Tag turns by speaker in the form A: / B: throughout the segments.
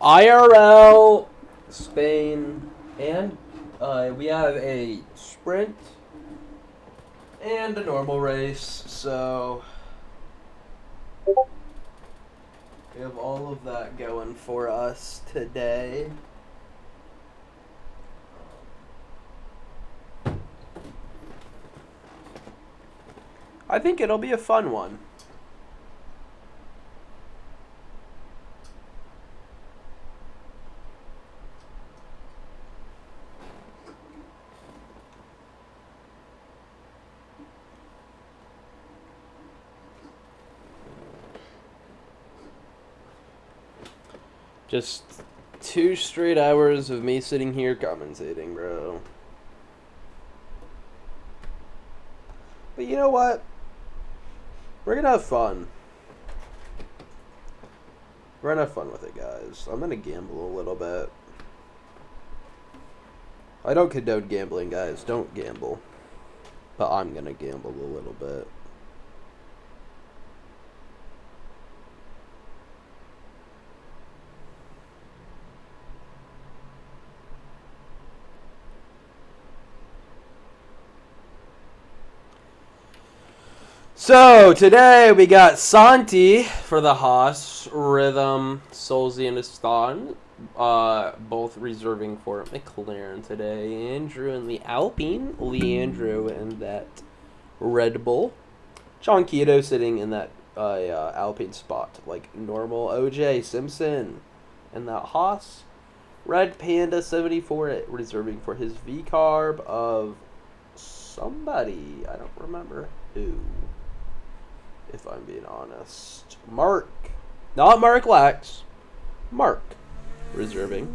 A: IRL, Spain, and we have a sprint and a normal race, so we have all of that going for us today. I think it'll be a fun one. Just 2 straight hours of me sitting here commentating, bro. But you know what? We're gonna have fun. We're gonna have fun with it, guys. I'm gonna gamble a little bit. I don't condone gambling, guys. Don't gamble. But I'm gonna gamble a little bit. So, today we got Santi for the Haas, Rhythm, Solz and Aston, both reserving for McLaren today. Andrew in the Alpine, Leandro in that Red Bull, John Quito sitting in that Alpine spot like normal, OJ Simpson in that Haas, Red Panda 74 reserving for his V-Carb of somebody, I don't remember who. If I'm being honest. Mark. Not Mark Lax. Mark. Reserving.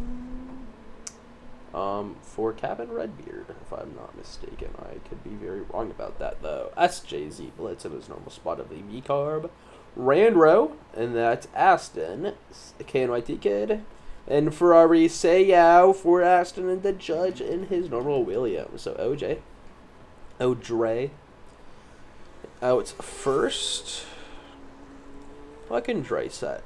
A: For Cabin Redbeard, if I'm not mistaken. I could be very wrong about that, though. SJZ Blitz in his normal spot of the V-Carb. Randro, and that's Aston. KNYT Kid. And Ferrari Sayow for Aston and the Judge in his normal Williams. So OJ. O'Dre. Out first. Fucking Dre set.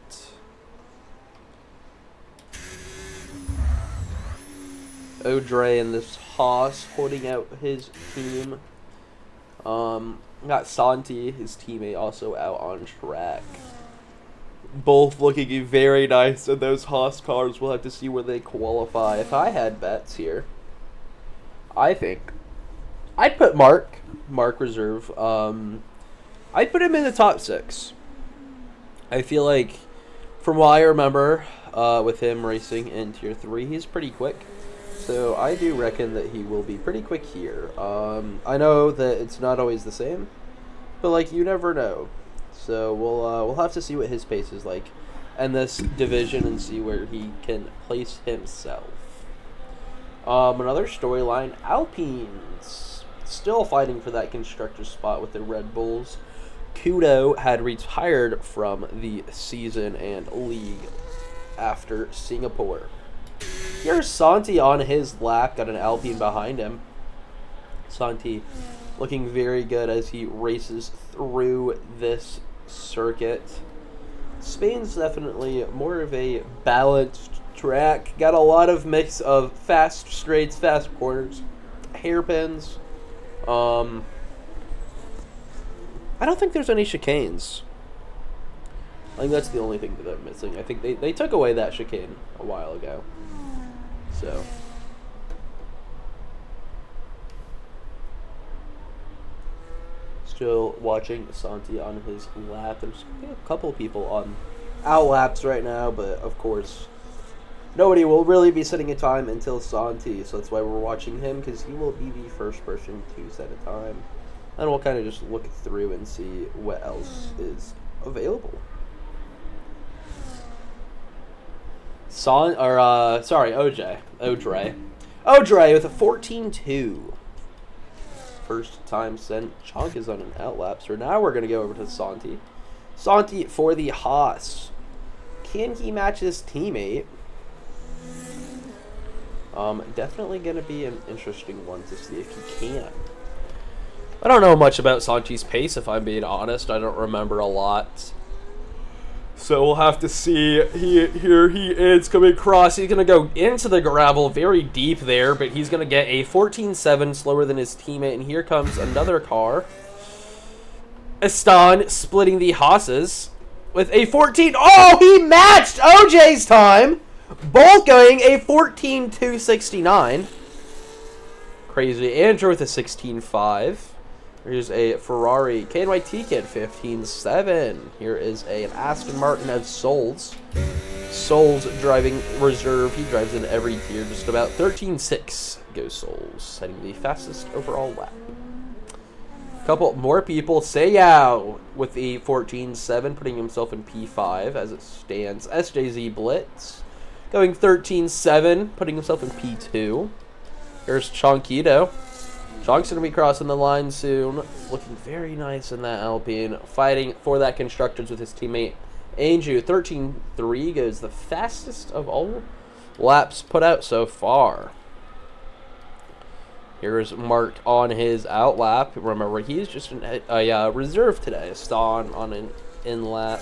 A: O'Dre in this Haas holding out his team. Got Santi, his teammate, also out on track. Both looking very nice in those Haas cars. We'll have to see where they qualify. If I had bets here, I think I'd put Mark Reserve. I'd put him in the top 6. I feel like, from what I remember, with him racing in Tier 3, he's pretty quick. So I do reckon that he will be pretty quick here. I know that it's not always the same, but like you never know. So we'll have to see what his pace is like in this division and see where he can place himself. Another storyline, Alpines still fighting for that constructor spot with the Red Bulls. Kudo had retired from the season and league after Singapore. Here's Santi on his lap, got an Alpine behind him. Santi looking very good as he races through this circuit. Spain's definitely more of a balanced track. Got a lot of mix of fast straights, fast corners, hairpins. I don't think there's any chicanes. I think that's the only thing that I'm missing. I think they took away that chicane a while ago. So. Still watching Santi on his lap. There's a couple people on out laps right now, but of course, nobody will really be setting a time until Santi, so that's why we're watching him, because he will be the first person to set a time. And we'll kind of just look through and see what else is available. OJ. O'Dre with a 14-2. First time sent. Chonk is on an outlap. So now we're going to go over to Santi. Santi for the Haas. Can he match his teammate? Definitely going to be an interesting one to see if he can. I don't know much about Santi's pace, if I'm being honest. I don't remember a lot So we'll have to see. Here he is coming across. He's going to go into the gravel very deep there, but he's going to get a 14.7 slower than his teammate. And here comes another car. Estan splitting the Haas's with a 14. Oh, he matched OJ's time. Both going a 14.269. Crazy. Andrew with a 16.5. Here's a Ferrari KNYT Kid 15.7. Here is an Aston Martin of Solz. Solz driving reserve. He drives in every tier. Just about 13.6 goes Solz, setting the fastest overall lap. A couple more people. Sayao with a 14.7, putting himself in P5 as it stands. SJZ Blitz going 13.7, putting himself in P2. Here's Chonkito. Chonk's going to be crossing the line soon. Looking very nice in that Alpine. Fighting for that Constructors with his teammate Anju. 13.3 goes the fastest of all laps put out so far. Here's Mark on his out lap. Remember, he's just a reserve today. Stan on an in lap.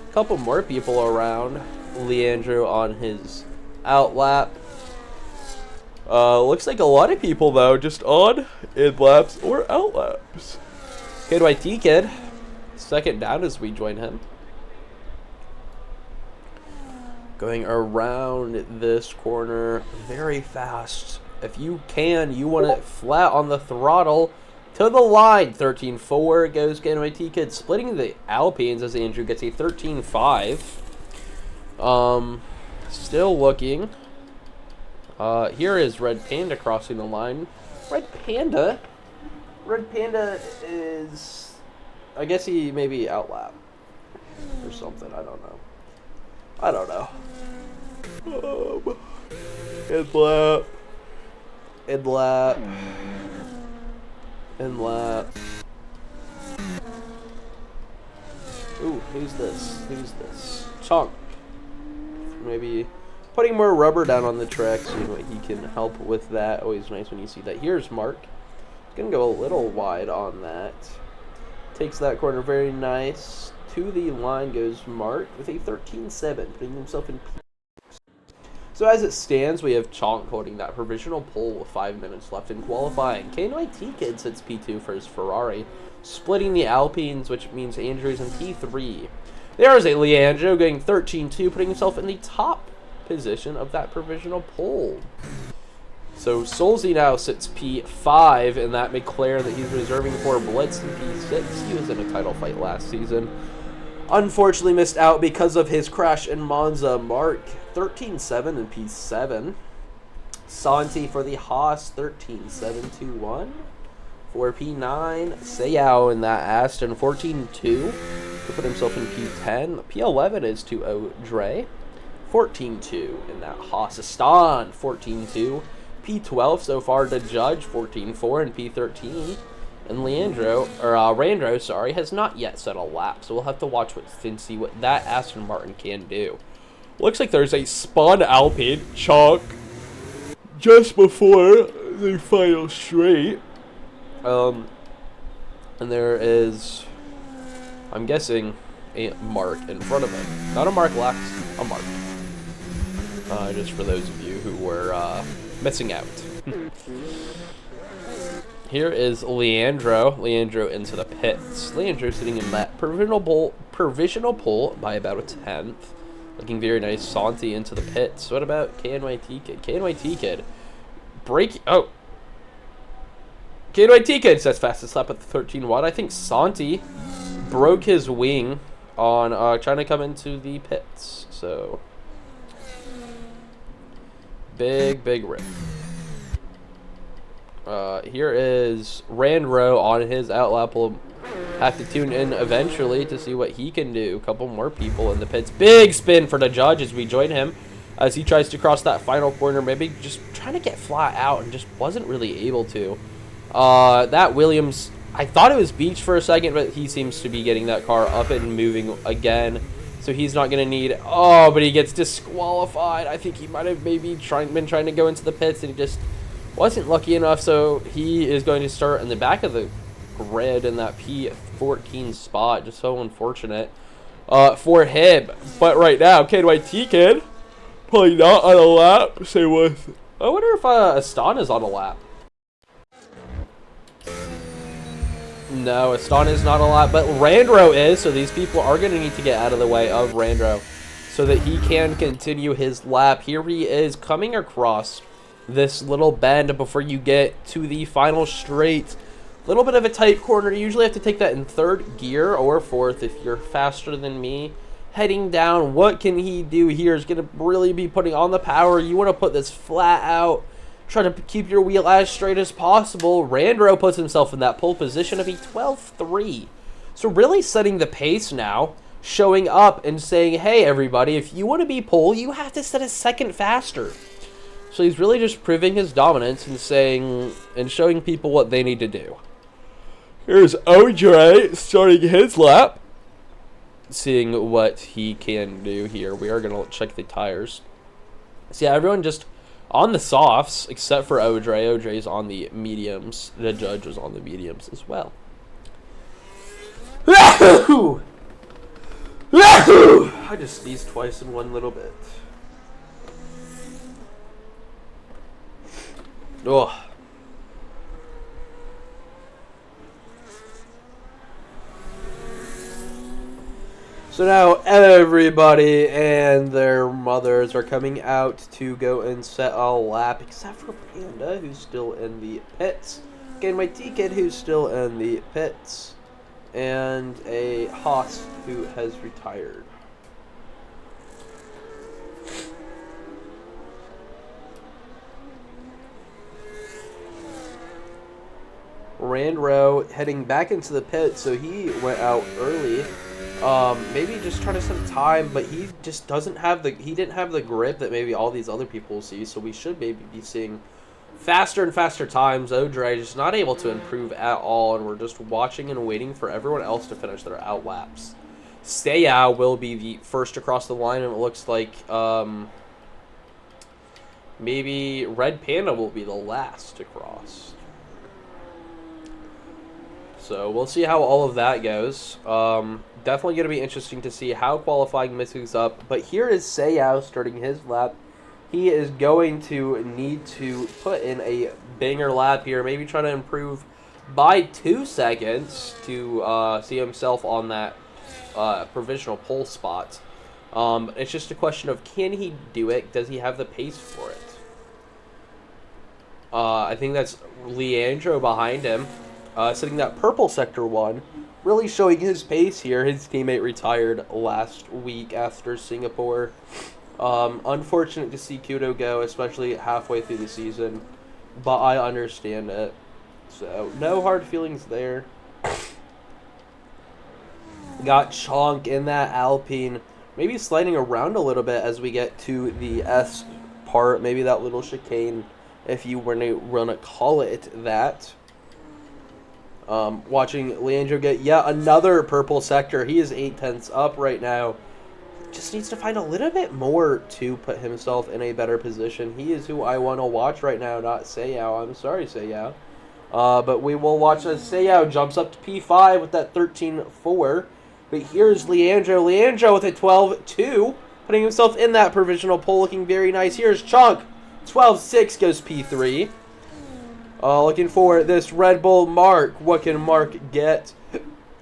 A: A couple more people around. Leandro on his out lap. Looks like a lot of people, though, just on in laps or out laps. KYT Kid, second down as we join him. Going around this corner very fast. If you can, you want it flat on the throttle to the line. 13.4 goes KYT Kid, splitting the Alpines as Andrew gets a 13.5. Still looking. Here is Red Panda crossing the line. Red Panda is, I guess he maybe outlap or something. I don't know. In lap. Ooh, who's this? Chunk. Maybe putting more rubber down on the track, seeing what he can help with that. Always nice when you see that. Here's Mark. He's going to go a little wide on that. Takes that corner very nice. To the line goes Mark with a 13.7, putting himself in P. So as it stands, we have Chonk holding that provisional pole with 5 minutes left in qualifying. KNYT Kid sits P2 for his Ferrari, splitting the Alpines, which means Andrew's in P3. There is a Leandro going 13.2, putting himself in the top position of that provisional pole. So Solzy now sits P5 in that McLaren that he's reserving for. Blitz in P6. He was in a title fight last season. Unfortunately missed out because of his crash in Monza. Mark 13.7 in P7. Santi for the Haas 13.721 for P9. Sayao in that Aston 14.2 to put himself in P10. P11 is to Dre. 14.2 in that Haasistan, 14.2. P12 so far to Judge, 14.4 and P13. And Randro, has not yet set a lap, so we'll have to watch and see what that Aston Martin can do. Looks like there's a spun Alpine Chalk just before the final straight. And there is, I'm guessing, a Mark in front of him. Not a Mark last, a Mark. Just for those of you who were missing out. Here is Leandro. Leandro into the pits. Leandro sitting in that provisional pole by about a 10th. Looking very nice. Santi into the pits. What about KNYT Kid? KNYT Kid. KNYT Kid says fastest lap at the 13.1. I think Santi broke his wing on trying to come into the pits. So big rip. Here is Randro on his outlap. We'll have to tune in eventually to see what he can do. A couple more people in the pits. Big spin for the Judge as we join him as he tries to cross that final corner. Maybe just trying to get flat out and just wasn't really able to. That Williams, I thought it was Beach for a second, but he seems to be getting that car up and moving again. So he's not going to need... Oh, but he gets disqualified. I think he might have maybe been trying to go into the pits and he just wasn't lucky enough. So he is going to start in the back of the grid in that P14 spot. Just so unfortunate. for him. But right now, KYT Kid, probably not on a lap. Same with... I wonder if Astana's on a lap. No, Astana's not on a lap, but Randro is, so these people are going to need to get out of the way of Randro so that he can continue his lap. Here he is coming across this little bend before you get to the final straight. A little bit of a tight corner. You usually have to take that in third gear or fourth if you're faster than me. Heading down, what can he do here? Is going to really be putting on the power. You want to put this flat out. Try to keep your wheel as straight as possible. Randro puts himself in that pole position of a 12.3. So really setting the pace now. Showing up and saying, hey, everybody, if you want to be pole, you have to set a second faster. So he's really just proving his dominance and saying and showing people what they need to do. Here's Audrey starting his lap. Seeing what he can do here. We are going to check the tires. So yeah, everyone just on the softs, except for Audrey. Audrey's on the mediums. The judge was on the mediums as well. I just sneezed twice in one little bit. Oh. So now everybody and their mothers are coming out to go and set a lap, except for Panda, who's still in the pits. Again, my T-Kid, who's still in the pits. And a Haas, who has retired. Randro heading back into the pit, so he went out early. Maybe just trying to set time, but he just doesn't have he didn't have the grip that maybe all these other people will see, so we should maybe be seeing faster and faster times. Audrey just not able to improve at all, and we're just watching and waiting for everyone else to finish their out laps. Seiya will be the first across the line, and it looks like maybe Red Panda will be the last to cross. So we'll see how all of that goes. Definitely going to be interesting to see how qualifying mixes up. But here is Seiya starting his lap. He is going to need to put in a banger lap here. Maybe try to improve by 2 seconds to see himself on that provisional pole spot. It's just a question of, can he do it? Does he have the pace for it? I think that's Leandro behind him. Sitting that purple sector 1. Really showing his pace here. His teammate retired last week after Singapore. Unfortunate to see Kudo go, especially halfway through the season. But I understand it. So, no hard feelings there. Got Chonk in that Alpine. Maybe sliding around a little bit as we get to the S part. Maybe that little chicane, if you were to call it that. Watching Leandro get yet another purple sector. He is 8/10 up right now. Just needs to find a little bit more to put himself in a better position. He is who I want to watch right now, not Seiya. I'm sorry, Seiya. But we will watch as Seiya jumps up to P5 with that 13.4. But here's Leandro. Leandro with a 12.2, putting himself in that provisional pole, looking very nice. Here's Chunk. 12.6 goes P3. Looking for this Red Bull Mark. What can Mark get?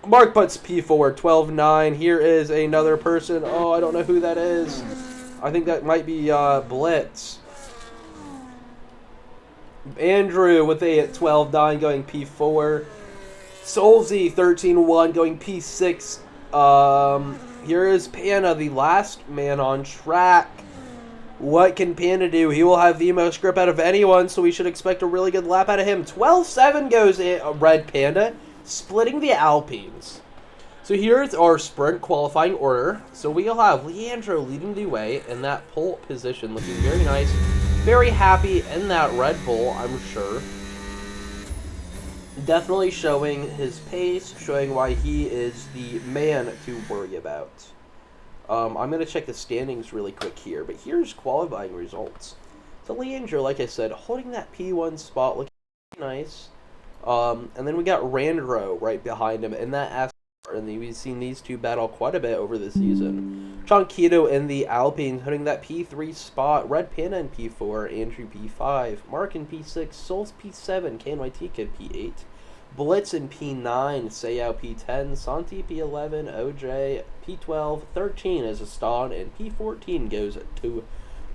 A: Mark puts P4, 12.9. Here is another person. Oh, I don't know who that is. I think that might be Blitz. Andrew with a 12.9 going P4. Solzy, 13.1 going P6. Here is Panda, the last man on track. What can Panda do? He will have the most grip out of anyone, so we should expect a really good lap out of him. 12.7 goes Red Panda, splitting the Alpines. So here's our sprint qualifying order. So we'll have Leandro leading the way in that pole position, looking very nice. Very happy in that Red Bull, I'm sure. Definitely showing his pace, showing why he is the man to worry about. I'm going to check the standings really quick here, but here's qualifying results. So Leandro, like I said, holding that P1 spot, looking nice. And then we got Randro right behind him in that And we've seen these two battle quite a bit over the season. Chonquito in the Alpines hitting that P3 spot. Red Panda in P4, Andrew P5, Mark in P6, Solz P7, KNYT Kid P8, Blitz in P9, Sayao P10, Santi P11, OJ P12, 13 is Aston, and P14 goes to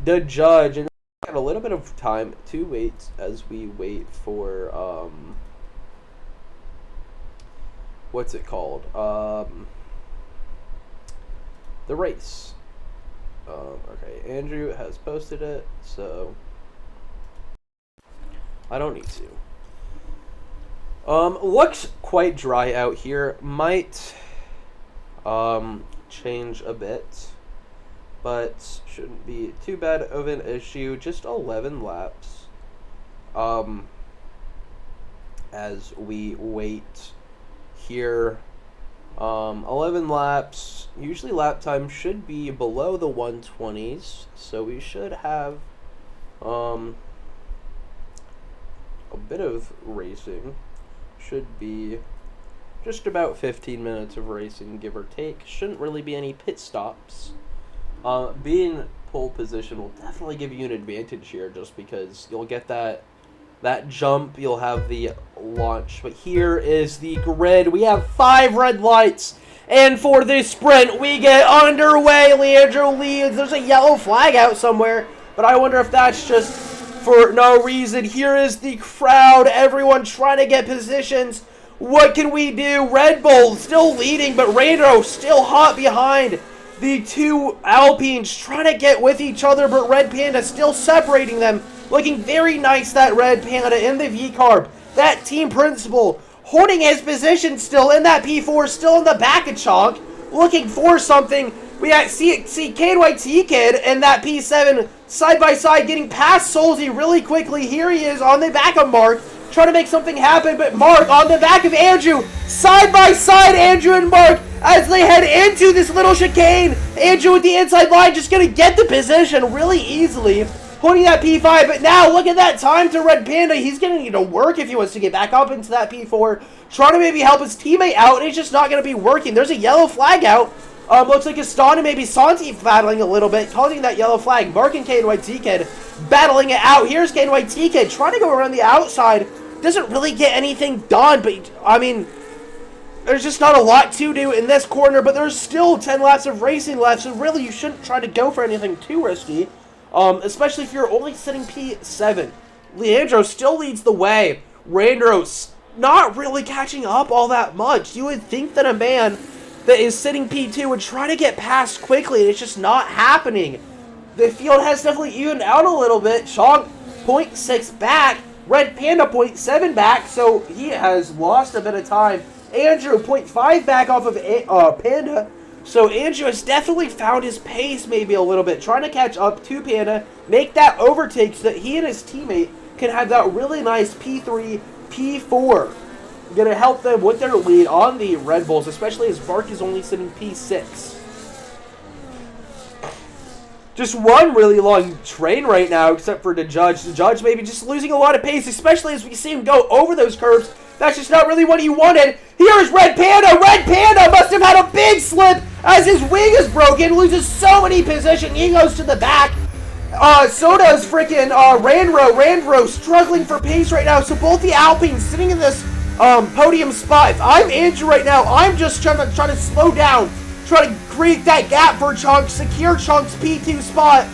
A: the judge. And got a little bit of time to wait as we wait for what's it called? The race. Okay, Andrew has posted it, so I don't need to. Looks quite dry out here. Might change a bit, but shouldn't be too bad of an issue. Just 11 laps. As we wait here, 11 laps. Usually lap time should be below the 120s, so we should have a bit of racing. Should be just about 15 minutes of racing, give or take. Shouldn't really be any pit stops. Being pole position will definitely give you an advantage here, just because you'll get that jump, you'll have the launch. But here is the grid. We have 5 red lights, and for this sprint, we get underway. Leandro leads. There's a yellow flag out somewhere, but I wonder if that's just for no reason. Here is the crowd, everyone trying to get positions. What can we do? Red Bull still leading, but Randro still hot behind. The two Alpines trying to get with each other, but Red Panda still separating them. Looking very nice, that Red Panda in the V-Carb. That team principal holding his position still in that P4, still in the back of Chalk. Looking for something. We got KNYT Kid and that P7 side by side getting past Solzy really quickly. Here he is on the back of Mark, trying to make something happen, but Mark on the back of Andrew. Side by side, Andrew and Mark, as they head into this little chicane. Andrew with the inside line just going to get the position really easily, holding that P5, but now look at that time to Red Panda. He's going to need to work if he wants to get back up into that P4, trying to maybe help his teammate out, and it's just not going to be working. There's a yellow flag out. Looks like Aston and maybe Santi battling a little bit, causing that yellow flag. Mark and KNYT Kid battling it out. Here's KNYT Kid trying to go around the outside. Doesn't really get anything done, but, I mean, there's just not a lot to do in this corner, but there's still 10 laps of racing left, so really you shouldn't try to go for anything too risky, especially if you're only sitting P7. Leandro still leads the way. Randro's not really catching up all that much. You would think that a man that is sitting P2 would try to get past quickly, and it's just not happening. The field has definitely evened out a little bit. Chong 0.6 back. Red Panda 0.7 back, so he has lost a bit of time. Andrew 0.5 back off of Panda, so Andrew has definitely found his pace maybe a little bit, trying to catch up to Panda, make that overtake so that he and his teammate can have that really nice P3, P4. Going to help them with their lead on the Red Bulls, especially as Mark is only sitting P6. Just one really long train right now, except for the judge. The judge maybe just losing a lot of pace, especially as we see him go over those curves. That's just not really what he wanted. Here's Red Panda. Red Panda must have had a big slip as his wing is broken. Loses so many positions. He goes to the back. So does freaking Randro. Randro struggling for pace right now. So both the Alpines sitting in this podium spot. If I'm Andrew right now, I'm just trying to slow down. Try to create that gap for Chunk, secure Chunk's P2 spot.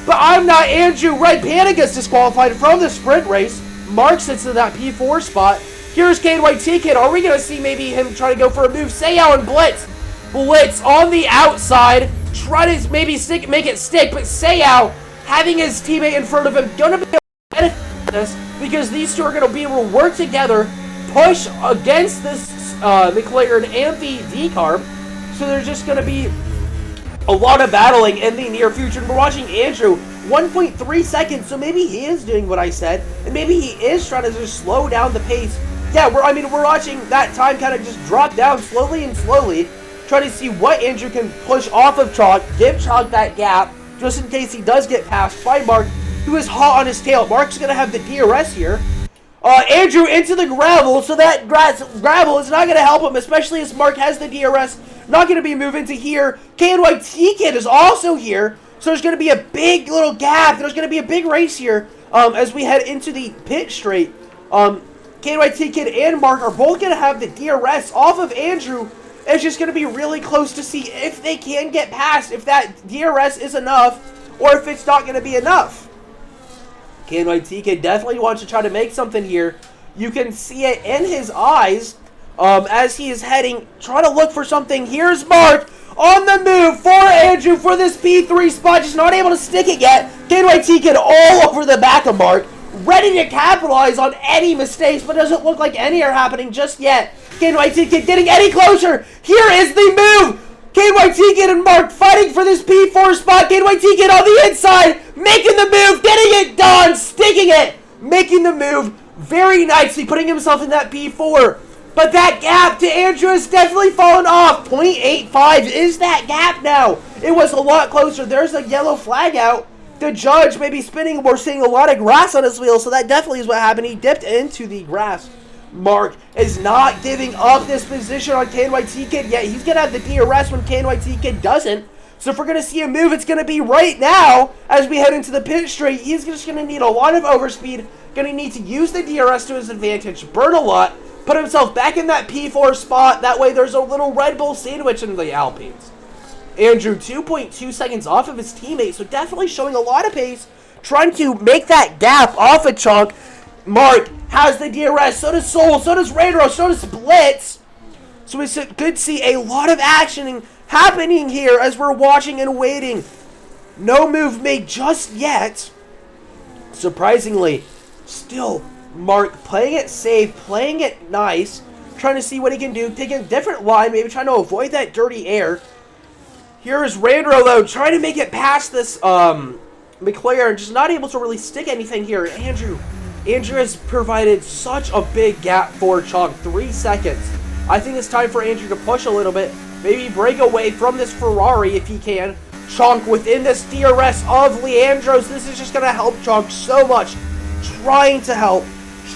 A: But I'm not Andrew. Red Panda gets disqualified from the sprint race. Mark sits in that P4 spot. Here's KNYT Kid. Are we going to see maybe him try to go for a move? Sayao and Blitz. Blitz on the outside. Try to maybe make it stick. But Sayao, having his teammate in front of him, going to be able to benefit from this because these two are going to be able to work together, push against this McLaren and the V-Carb. So there's just going to be a lot of battling in the near future. And we're watching Andrew, 1.3 seconds, so maybe he is doing what I said, and maybe he is trying to just slow down the pace. Yeah, we're watching that time kind of just drop down slowly and slowly, trying to see what Andrew can push off of Chalk, give Chalk that gap, just in case he does get passed by Mark, who is hot on his tail. Mark's going to have the DRS here. Andrew into the gravel, so that gravel is not going to help him, especially as Mark has the DRS. Not going to be moving to here. KNYT Kid is also here, so there's going to be a big little gap. There's going to be a big race here as we head into the pit straight. KNYT Kid and Mark are both going to have the DRS off of Andrew. It's just going to be really close to see if they can get past, if that DRS is enough, or if it's not going to be enough. KNYT Kid definitely wants to try to make something here. You can see it in his eyes as he is heading, trying to look for something. Here's Mark on the move for Andrew for this P3 spot. Just not able to stick it yet. KNYT Kid all over the back of Mark, ready to capitalize on any mistakes, but doesn't look like any are happening just yet. KNYT Kid getting any closer. Here is the move. KNYT Kid and Mark fighting for this P4 spot. KNYT Kid on the inside, making the move, getting it done, sticking it, making the move very nicely, putting himself in that P4. But that gap to Andrew has definitely fallen off. 0.85 is that gap now. It was a lot closer. There's a yellow flag out. The judge may be spinning. We're seeing a lot of grass on his wheel, so that definitely is what happened. He dipped into the grass. Mark is not giving up this position on KNYT Kid yet. He's going to have the DRS when KNYT Kid doesn't. So if we're going to see a move, it's going to be right now as we head into the pit straight. He's just going to need a lot of overspeed. Going to need to use the DRS to his advantage, burn a lot, put himself back in that P4 spot. That way there's a little Red Bull sandwich in the Alpines. Andrew 2.2 seconds off of his teammate, so definitely showing a lot of pace, trying to make that gap off a chunk. Mark has the DRS, so does Solz, so does Radro, so does Blitz. So we could see a lot of action happening here as we're watching and waiting. No move made just yet. Surprisingly, still Mark playing it safe, playing it nice, trying to see what he can do, taking a different line, maybe trying to avoid that dirty air. Here is Randro, though, trying to make it past this McLaren, just not able to really stick anything here. Andrew has provided such a big gap for Chunk, 3 seconds. I think it's time for Andrew to push a little bit, maybe break away from this Ferrari if he can. Chunk within this DRS of Leandros. This is just going to help Chunk so much. Trying to help,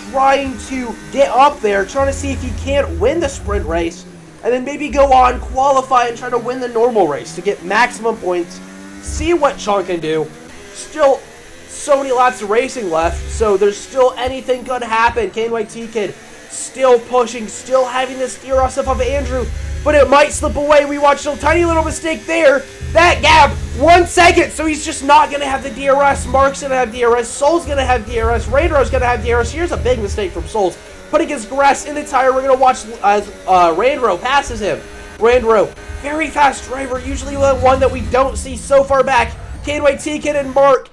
A: trying to get up there, trying to see if he can't win the sprint race, and then maybe go on, qualify, and try to win the normal race to get maximum points. See what Chunk can do. Still so many laps of racing left, so there's still anything could happen. KNYT Kid still pushing, still having this DRS up of Andrew, but it might slip away. We watched a tiny little mistake there. That gap, 1 second, so he's just not going to have the DRS. Mark's going to have DRS. Sol's going to have DRS. Radro's going to have DRS. Here's a big mistake from Solz, putting his grass in the tire. We're going to watch as Randro passes him. Randro, very fast driver, usually the one that we don't see so far back. KNYT Kid and Mark.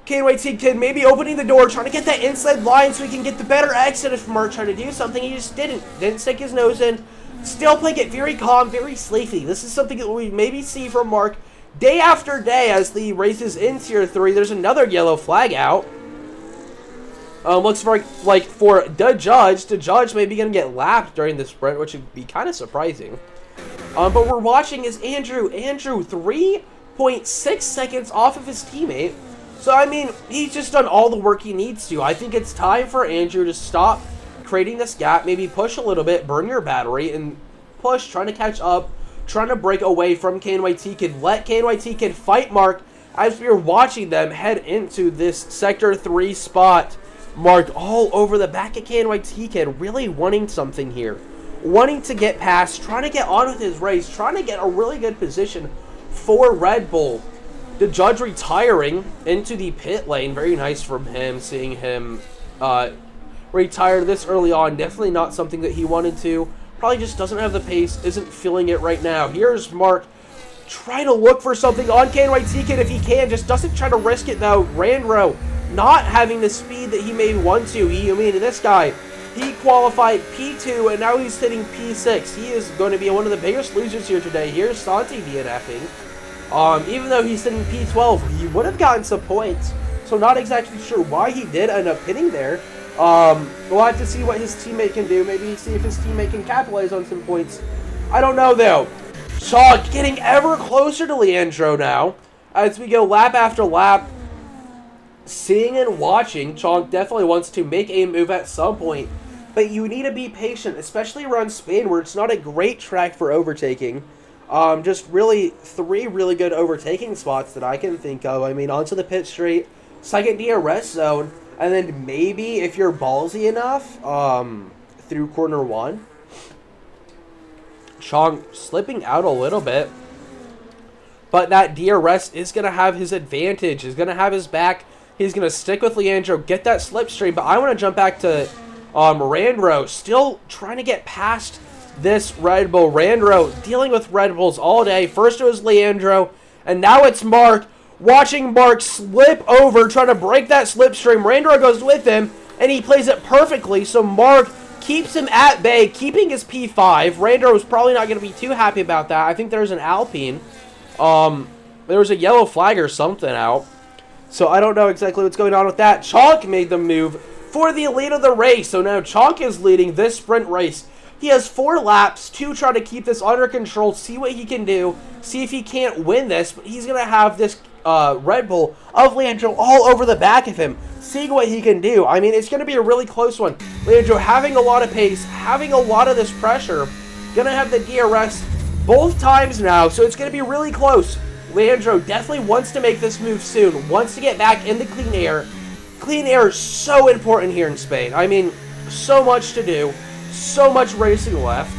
A: KNYT Kid maybe opening the door, trying to get that inside line so he can get the better exit if Mark tried to do something. He just didn't stick his nose in. Still playing it very calm, very sleepy. This is something that we maybe see from Mark day after day as the race is in Tier 3. There's another yellow flag out. Looks like for the judge may be going to get lapped during the sprint, which would be kind of surprising. But we're watching is Andrew 3.6 seconds off of his teammate. So, I mean, he's just done all the work he needs to. I think it's time for Andrew to stop creating this gap, maybe push a little bit, burn your battery, and push, trying to catch up, trying to break away from KNYT Kid. Let KNYT Kid fight Mark as we are watching them head into this Sector 3 spot. Mark all over the back of KNYT Kid, really wanting something here. Wanting to get past, trying to get on with his race, trying to get a really good position for Red Bull. The judge retiring into the pit lane. Very nice from him, seeing him retire this early on. Definitely not something that he wanted to. Probably just doesn't have the pace, isn't feeling it right now. Here's Mark trying to look for something on KNYT Kid if he can. Just doesn't try to risk it, though. Randro not having the speed that he may want to. This guy, he qualified P2, and now he's hitting P6. He is going to be one of the biggest losers here today. Here's Santi DNFing. Even though he's sitting P12, he would have gotten some points. So not exactly sure why he did end up hitting there. We'll have to see what his teammate can do. Maybe see if his teammate can capitalize on some points. I don't know, though. Shaw getting ever closer to Leandro now as we go lap after lap. seeing and watching, Chonk definitely wants to make a move at some point, but you need to be patient, especially around Spain, where it's not a great track for overtaking. Just really 3 really good overtaking spots that I can think of. I mean, onto the pit straight, second DRS zone, and then maybe, if you're ballsy enough, through corner 1. Chonk slipping out a little bit, but that DRS is going to have his advantage, is going to have his back. He's going to stick with Leandro, get that slipstream, but I want to jump back to Randro, still trying to get past this Red Bull. Randro dealing with Red Bulls all day. First it was Leandro, and now it's Mark. Watching Mark slip over, trying to break that slipstream. Randro goes with him, and he plays it perfectly, so Mark keeps him at bay, keeping his P5. Randro is probably not going to be too happy about that. I think there's an Alpine. There was a yellow flag or something out. So I don't know exactly what's going on with that. Chonk made the move for the lead of the race. So now Chonk is leading this sprint race. He has 4 laps to try to keep this under control, see what he can do, see if he can't win this. But he's going to have this Red Bull of Leandro all over the back of him, seeing what he can do. I mean, it's going to be a really close one. Leandro having a lot of pace, having a lot of this pressure, going to have the DRS both times now, so it's going to be really close. Leandro definitely wants to make this move soon, wants to get back in the clean air. Clean air is so important here in Spain. I mean, so much to do, so much racing left.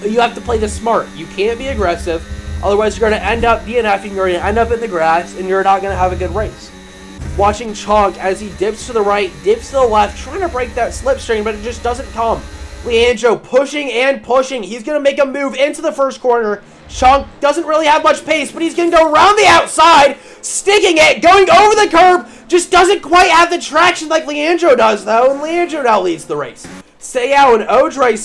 A: You have to play this smart. You can't be aggressive, otherwise you're going to end up DNFing, you're going to end up in the grass, and you're not going to have a good race. Watching Chonk as he dips to the right, dips to the left, trying to break that slipstream, but it just doesn't come. Leandro pushing and pushing. He's going to make a move into the first corner. Chonk doesn't really have much pace, but he's going to go around the outside, sticking it, going over the curb. Just doesn't quite have the traction like Leandro does, though, and Leandro now leads the race. Seiyao and Odre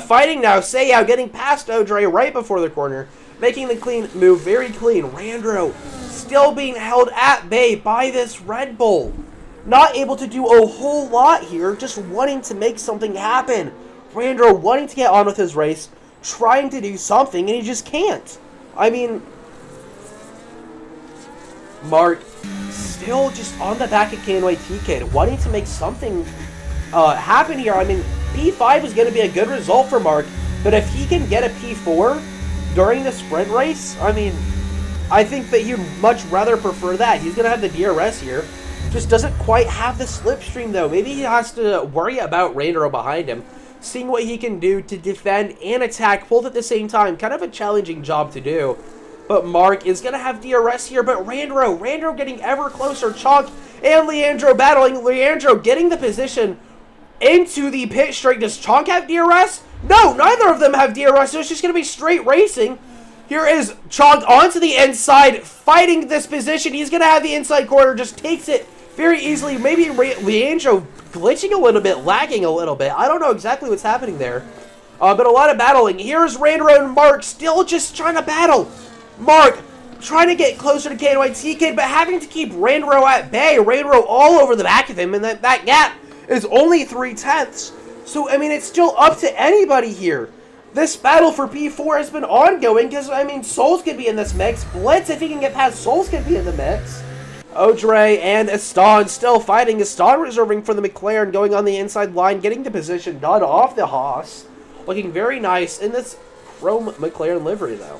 A: fighting now. Seiyao getting past Odre right before the corner, making the clean move very clean. Randro still being held at bay by this Red Bull. Not able to do a whole lot here, just wanting to make something happen. Randro wanting to get on with his race, trying to do something, and he just can't. I mean, Mark still just on the back of KNYT Kid, wanting to make something happen here. I mean, P5 is going to be a good result for Mark, but if he can get a P4 during the sprint race, I mean, I think that you'd much rather prefer that. He's going to have the DRS here. Just doesn't quite have the slipstream, though. Maybe he has to worry about Randro behind him, seeing what he can do to defend and attack both at the same time. Kind of a challenging job to do. But Mark is going to have DRS here, but Randro getting ever closer. Chonk and Leandro battling. Leandro getting the position into the pit straight. Does Chonk have DRS? No, neither of them have DRS, so it's just going to be straight racing. Here is Chonk onto the inside, fighting this position. He's going to have the inside corner, just takes it very easily. Maybe Leandro glitching a little bit, lagging a little bit. I don't know exactly what's happening there. But a lot of battling. Here's Randro and Mark still just trying to battle. Mark trying to get closer to KNYT Kid, but having to keep Randro at bay. Randro all over the back of him, and that gap is only 3/10. So, I mean, it's still up to anybody here. This battle for P4 has been ongoing because, I mean, Solz could be in this mix. Blitz, if he can get past Solz, could be in the mix. Odre and Eston still fighting. Eston reserving for the McLaren, going on the inside line, getting the position done off the Haas. Looking very nice in this chrome McLaren livery, though.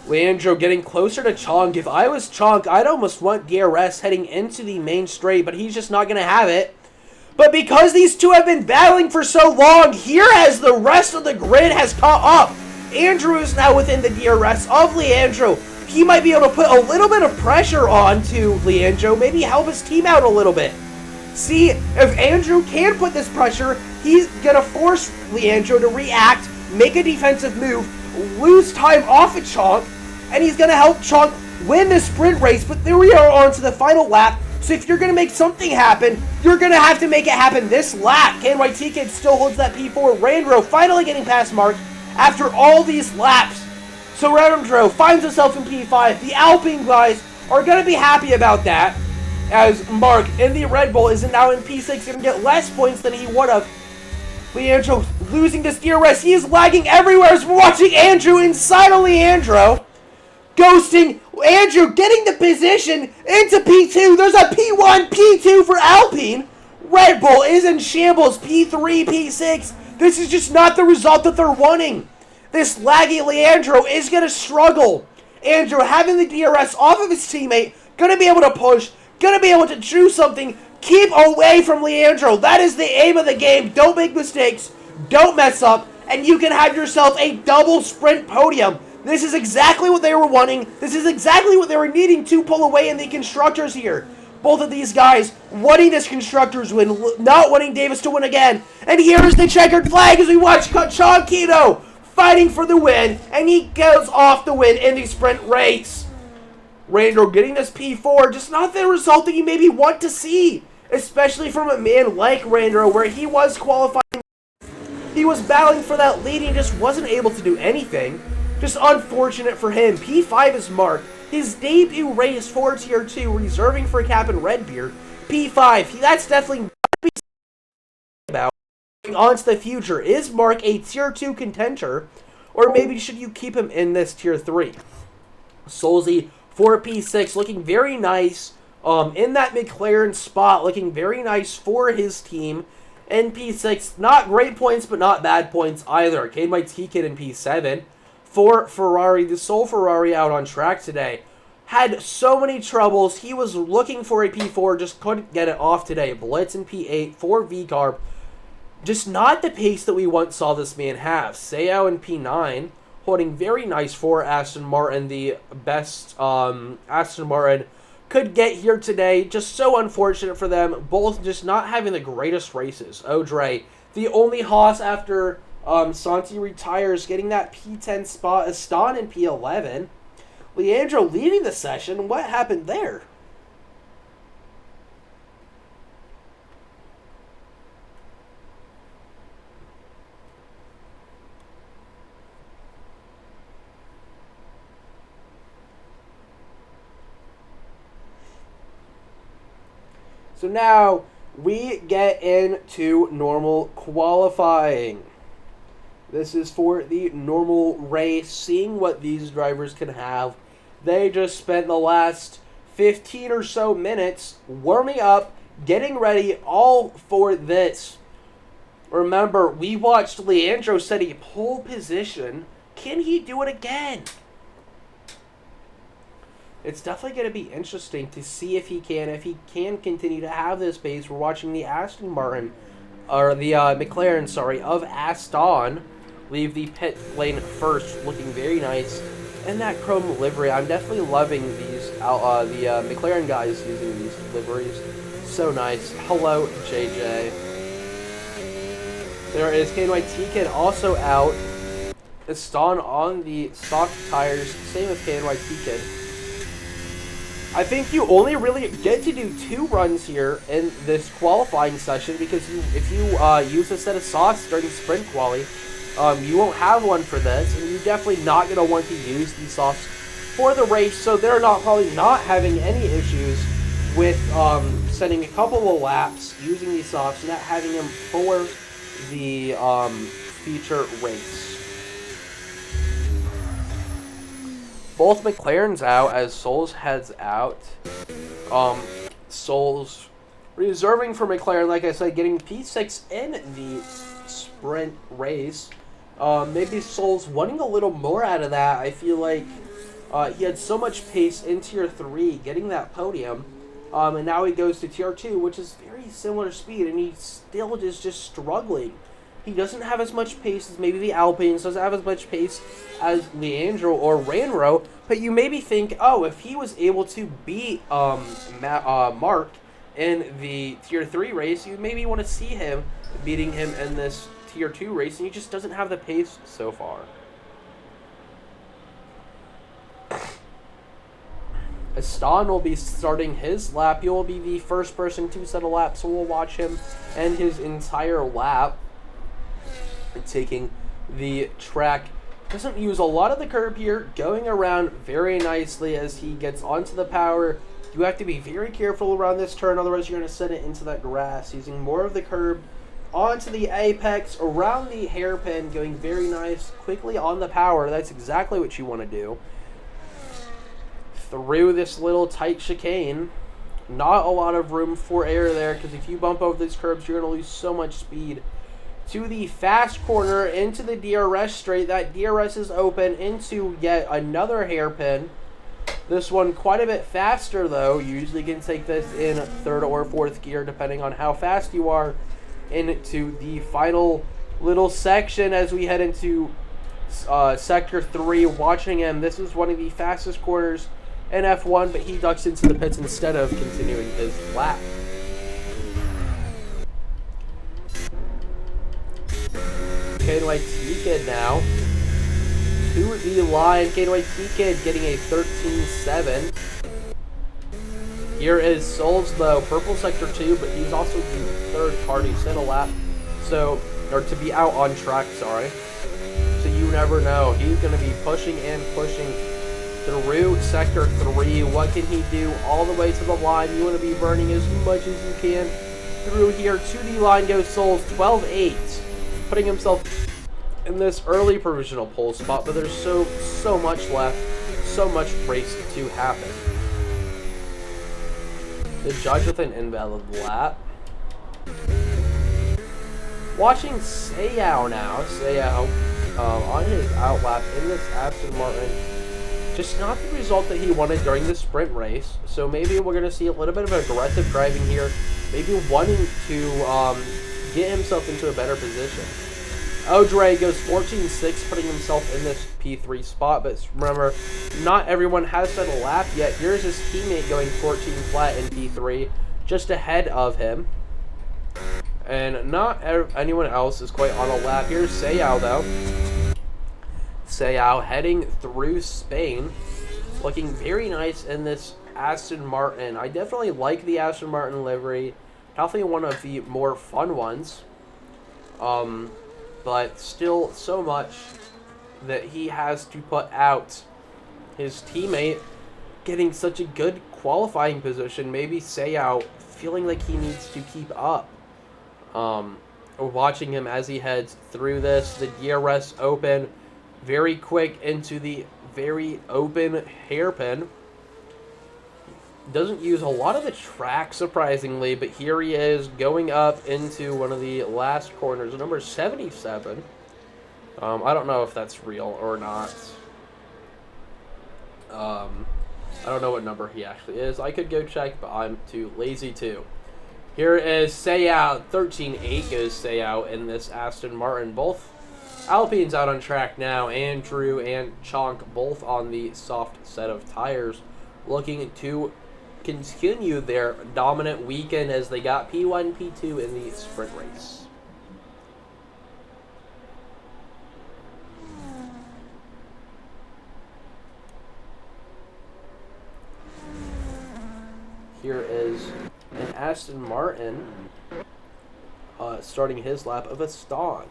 A: Leandro getting closer to Chonk. If I was Chonk, I'd almost want DRS heading into the main straight, but he's just not going to have it. But because these two have been battling for so long, here as the rest of the grid has caught up, Andrew is now within the DRS of Leandro. He might be able to put a little bit of pressure on to Leandro, maybe help his team out a little bit. See, if Andrew can put this pressure, he's going to force Leandro to react, make a defensive move, lose time off of Chonk, and he's going to help Chonk win the sprint race. But there we are on to the final lap. So if you're going to make something happen, you're going to have to make it happen this lap. KNYT Kid still holds that P4. Randro finally getting past Mark after all these laps. So Randro finds himself in P5. The Alpine guys are going to be happy about that, as Mark in the Red Bull is now in P6, going to get less points than he would have. Leandro losing this DRS. He is lagging everywhere as we're watching Andrew inside of Leandro. Ghosting Andrew getting the position into P2. There's a P1, P2 for Alpine. Red Bull is in shambles. P3, P6. This is just not the result that they're wanting. This laggy Leandro is going to struggle. Andrew having the DRS off of his teammate. Going to be able to push. Going to be able to do something. Keep away from Leandro. That is the aim of the game. Don't make mistakes. Don't mess up. And you can have yourself a double sprint podium. This is exactly what they were wanting. This is exactly what they were needing to pull away in the Constructors here. Both of these guys wanting this Constructors win, not wanting Davis to win again. And here is the checkered flag as we watch Chonquito fighting for the win. And he goes off the win in the sprint race. Randall getting this P4, just not the result that you maybe want to see. Especially from a man like Randall, where he was qualifying. He was battling for that lead and just wasn't able to do anything. Just unfortunate for him. P5 is marked. His debut race for Tier 2, reserving for a cap in Redbeard. P5, that's definitely about. On to the future, is Mark a Tier 2 contender? Or maybe should you keep him in this Tier 3? Solz for P6, looking very nice. In that McLaren spot, looking very nice for his team. In P6, not great points, but not bad points either. Cade by T-Kid in P7. For Ferrari, the sole Ferrari out on track today, had so many troubles. He was looking for a P4, just couldn't get it off today. Blitz in P8 for V-Carb. Just not the pace that we once saw this man have. Seau in P9, holding very nice for Aston Martin. The best Aston Martin could get here today. Just so unfortunate for them. Both just not having the greatest races. Audrey, the only Haas after Santi retires, getting that P10 spot. Aston in P11. Leandro leading the session. What happened there? So now we get into normal qualifying. This is for the normal race, seeing what these drivers can have. They just spent the last 15 or so minutes warming up, getting ready, all for this. Remember, we watched Leandro set a pole position. Can he do it again? It's definitely going to be interesting to see if he can continue to have this pace. We're watching the Aston Martin, or the McLaren, sorry, of Aston leave the pit lane first, looking very nice. And that chrome livery, I'm definitely loving these, the McLaren guys using these liveries. So nice. Hello, JJ. There is KNYT Kid also out. Aston on the stock tires, same with KNYT Kid. I think you only really get to do 2 runs here in this qualifying session because if you use a set of softs during sprint quali, you won't have one for this, and you're definitely not going to want to use these softs for the race, so they're probably not having any issues with sending a couple of laps using these softs and not having them for the feature race. Both McLarens out as Solz heads out. Solz reserving for McLaren, like I said, getting P6 in the sprint race. Maybe Solz wanting a little more out of that. I feel like he had so much pace in Tier 3, getting that podium. And now he goes to Tier 2, which is very similar speed, and he still is just struggling. He doesn't have as much pace as maybe the Alpines, doesn't have as much pace as Leandro or Ranro, but you maybe think, oh, if he was able to beat Mark in the Tier 3 race, you maybe want to see him beating him in this Tier 2 race, and he just doesn't have the pace so far. Aston will be starting his lap. He will be the first person to set a lap, so we'll watch him and his entire lap. Taking the track. Doesn't use a lot of the curb here, going around very nicely as he gets onto the power. You have to be very careful around this turn, otherwise you're going to send it into that grass. Using more of the curb onto the apex, around the hairpin, going very nice, quickly on the power. That's exactly what you want to do. through this little tight chicane. Not a lot of room for error there, because if you bump over these curbs, you're going to lose so much speed. To the fast corner, into the DRS straight. That DRS is open into yet another hairpin. This one quite a bit faster, though. You usually can take this in third or fourth gear, depending on how fast you are. Into the final little section as we head into Sector 3. Watching him, this is one of the fastest corners in F1, but he ducks into the pits instead of continuing his lap. KYT now to the line. KYT getting a 13.7. Here is Solz, though, purple sector 2, but he's also the third car to set a lap, or to be out on track, sorry. So you never know. He's going to be pushing and pushing through sector 3. What can he do all the way to the line? You want to be burning as much as you can through here. To the line goes Solz, 12.8, putting himself in this early provisional pole spot, but there's so much left, so much race to happen. The judge with an invalid lap. Watching Sayao now. Sayao on his out lap in this Aston Martin. Just not the result that he wanted during the sprint race. So maybe we're going to see a little bit of aggressive driving here. Maybe wanting to get himself into a better position. Audrey goes 14.6, putting himself in this P3 spot. But remember, not everyone has set a lap yet. Here's his teammate going 14 flat in P3, just ahead of him. And not anyone else is quite on a lap. Here's Sayao, though. Sayao heading through Spain, looking very nice in this Aston Martin. I definitely like the Aston Martin livery. Definitely one of the more fun ones. But still so much that he has to put out. His teammate getting such a good qualifying position. Maybe Sayao feeling like he needs to keep up. Watching him as he heads through this. The DRS open. Very quick into the very open hairpin. Doesn't use a lot of the track, surprisingly, but here he is going up into one of the last corners, number 77. I don't know if that's real or not. I don't know what number he actually is. I could go check, but I'm too lazy to. Here is Sayao, 13.8 goes Sayao in this Aston Martin. Both Alpines out on track now. Andrew and Chonk both on the soft set of tires, looking to continue their dominant weekend as they got P1, P2 in the sprint race. Here is an Aston Martin starting his lap of Aston.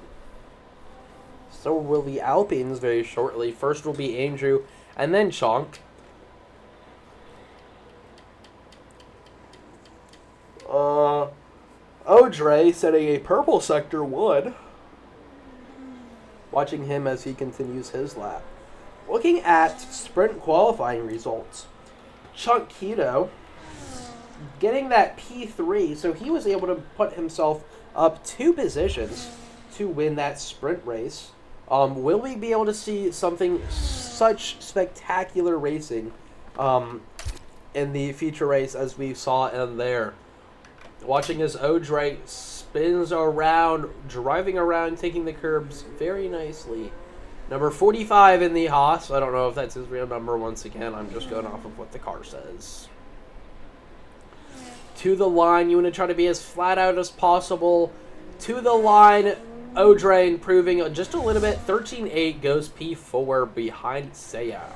A: So will the Alpines very shortly. First will be Andrew and then Chonk. Audrey setting a purple sector 1. Watching him as he continues his lap. Looking at sprint qualifying results. Chunkito getting that P3, so he was able to put himself up 2 positions to win that sprint race. Will we be able to see something such spectacular racing in the feature race as we saw in there? Watching as Audrey spins around, driving around, taking the curbs very nicely. Number 45 in the Haas. I don't know if that's his real number once again. I'm just going off of what the car says. To the line. You want to try to be as flat out as possible. To the line. Audrey improving just a little bit. 13.8 goes P4 behind Sayao.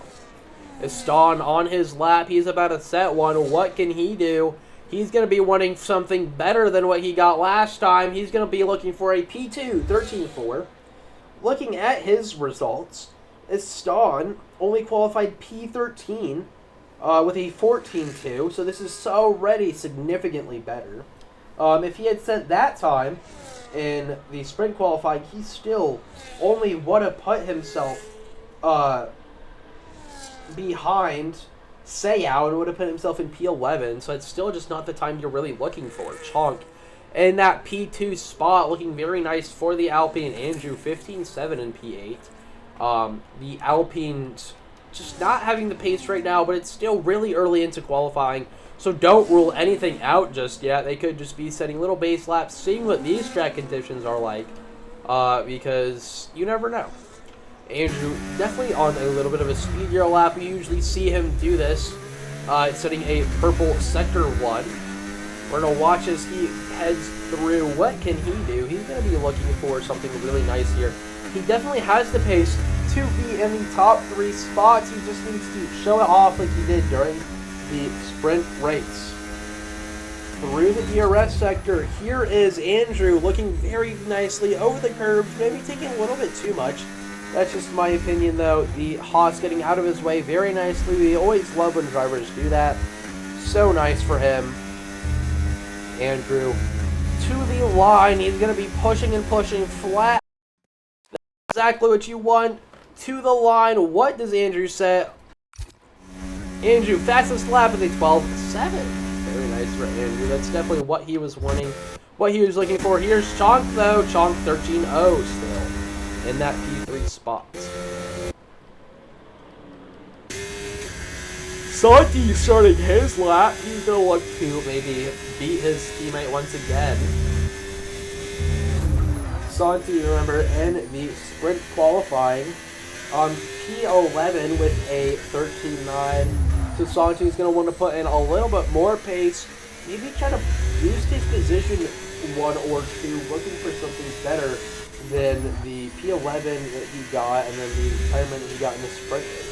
A: Aston on his lap. He's about to set one. What can he do? He's going to be wanting something better than what he got last time. He's going to be looking for a P2, 13.4. Looking at his results, Aston only qualified P13 with a 14.2, so this is already significantly better. If he had set that time in the sprint qualifying, he still only would have put himself behind Seiyao and would have put himself in P11, so it's still just not the time you're really looking for. Chonk in that P2 spot, looking very nice for the Alpine. Andrew 15-7 in P8. The Alpines just not having the pace right now, but it's still really early into qualifying, so don't rule anything out just yet. They could just be setting little base laps, seeing what these track conditions are like, because you never know. Andrew definitely on a little bit of a speedier lap. We usually see him do this, setting a purple sector 1. We're going to watch as he heads through. What can he do? He's going to be looking for something really nice here. He definitely has the pace to be in the top 3 spots. He just needs to show it off like he did during the sprint race. Through the DRS sector, here is Andrew looking very nicely over the curves, maybe taking a little bit too much. That's just my opinion, though. The Haas getting out of his way very nicely. We always love when drivers do that. So nice for him. Andrew to the line. He's going to be pushing and pushing flat. That's exactly what you want. To the line. What does Andrew say? Andrew, fastest lap is a 12.7. Very nice for Andrew. That's definitely what he was wanting, what he was looking for. Here's Chonk, though. Chonk 13.0 still in that P3 spot. Santi starting his lap. He's going to look to maybe beat his teammate once again. Santi, remember, in the sprint qualifying on P11 with a 13.9. So Santi's going to want to put in a little bit more pace. Maybe try to boost his position 1 or 2, looking for something better than the P11 that he got and then the retirement he got in the sprint race.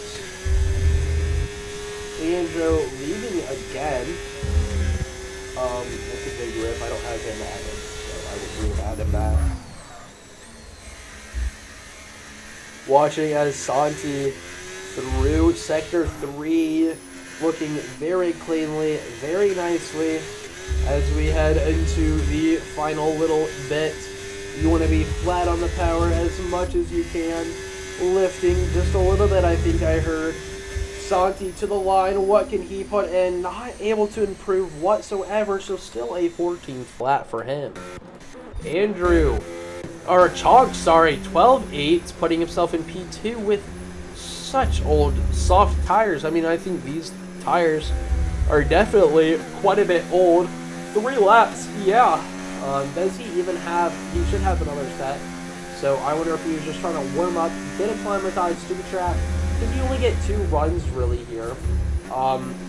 A: Leandro leading again. That's a big rip. I don't have him added, so I will add him back. Watching as Santi through Sector 3, looking very cleanly, very nicely as we head into the final little bit. You want to be flat on the power as much as you can, lifting just a little bit, I think I heard. Santi to the line, what can he put in? Not able to improve whatsoever, so still a 14 flat for him. Andrew, or Chonk, sorry, 12.8, putting himself in P2 with such old soft tires. I mean, I think these tires are definitely quite a bit old. 3 laps, yeah. Does he even have, he should have another set. So I wonder if he was just trying to warm up, get acclimatized to the track. Because you only get 2 runs really here,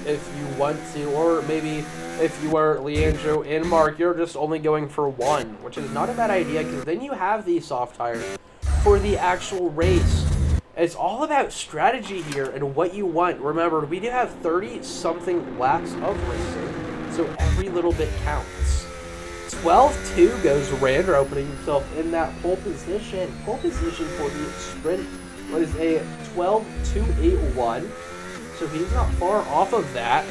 A: if you want to, or maybe if you are Leandro and Mark, you're just only going for 1, which is not a bad idea, because then you have these soft tires for the actual race. It's all about strategy here and what you want. Remember, we do have 30-something laps of racing, so every little bit counts. 12.2 goes Rander, opening himself in that pole position. Pole position for the sprint was a 12.281, so he's not far off of that.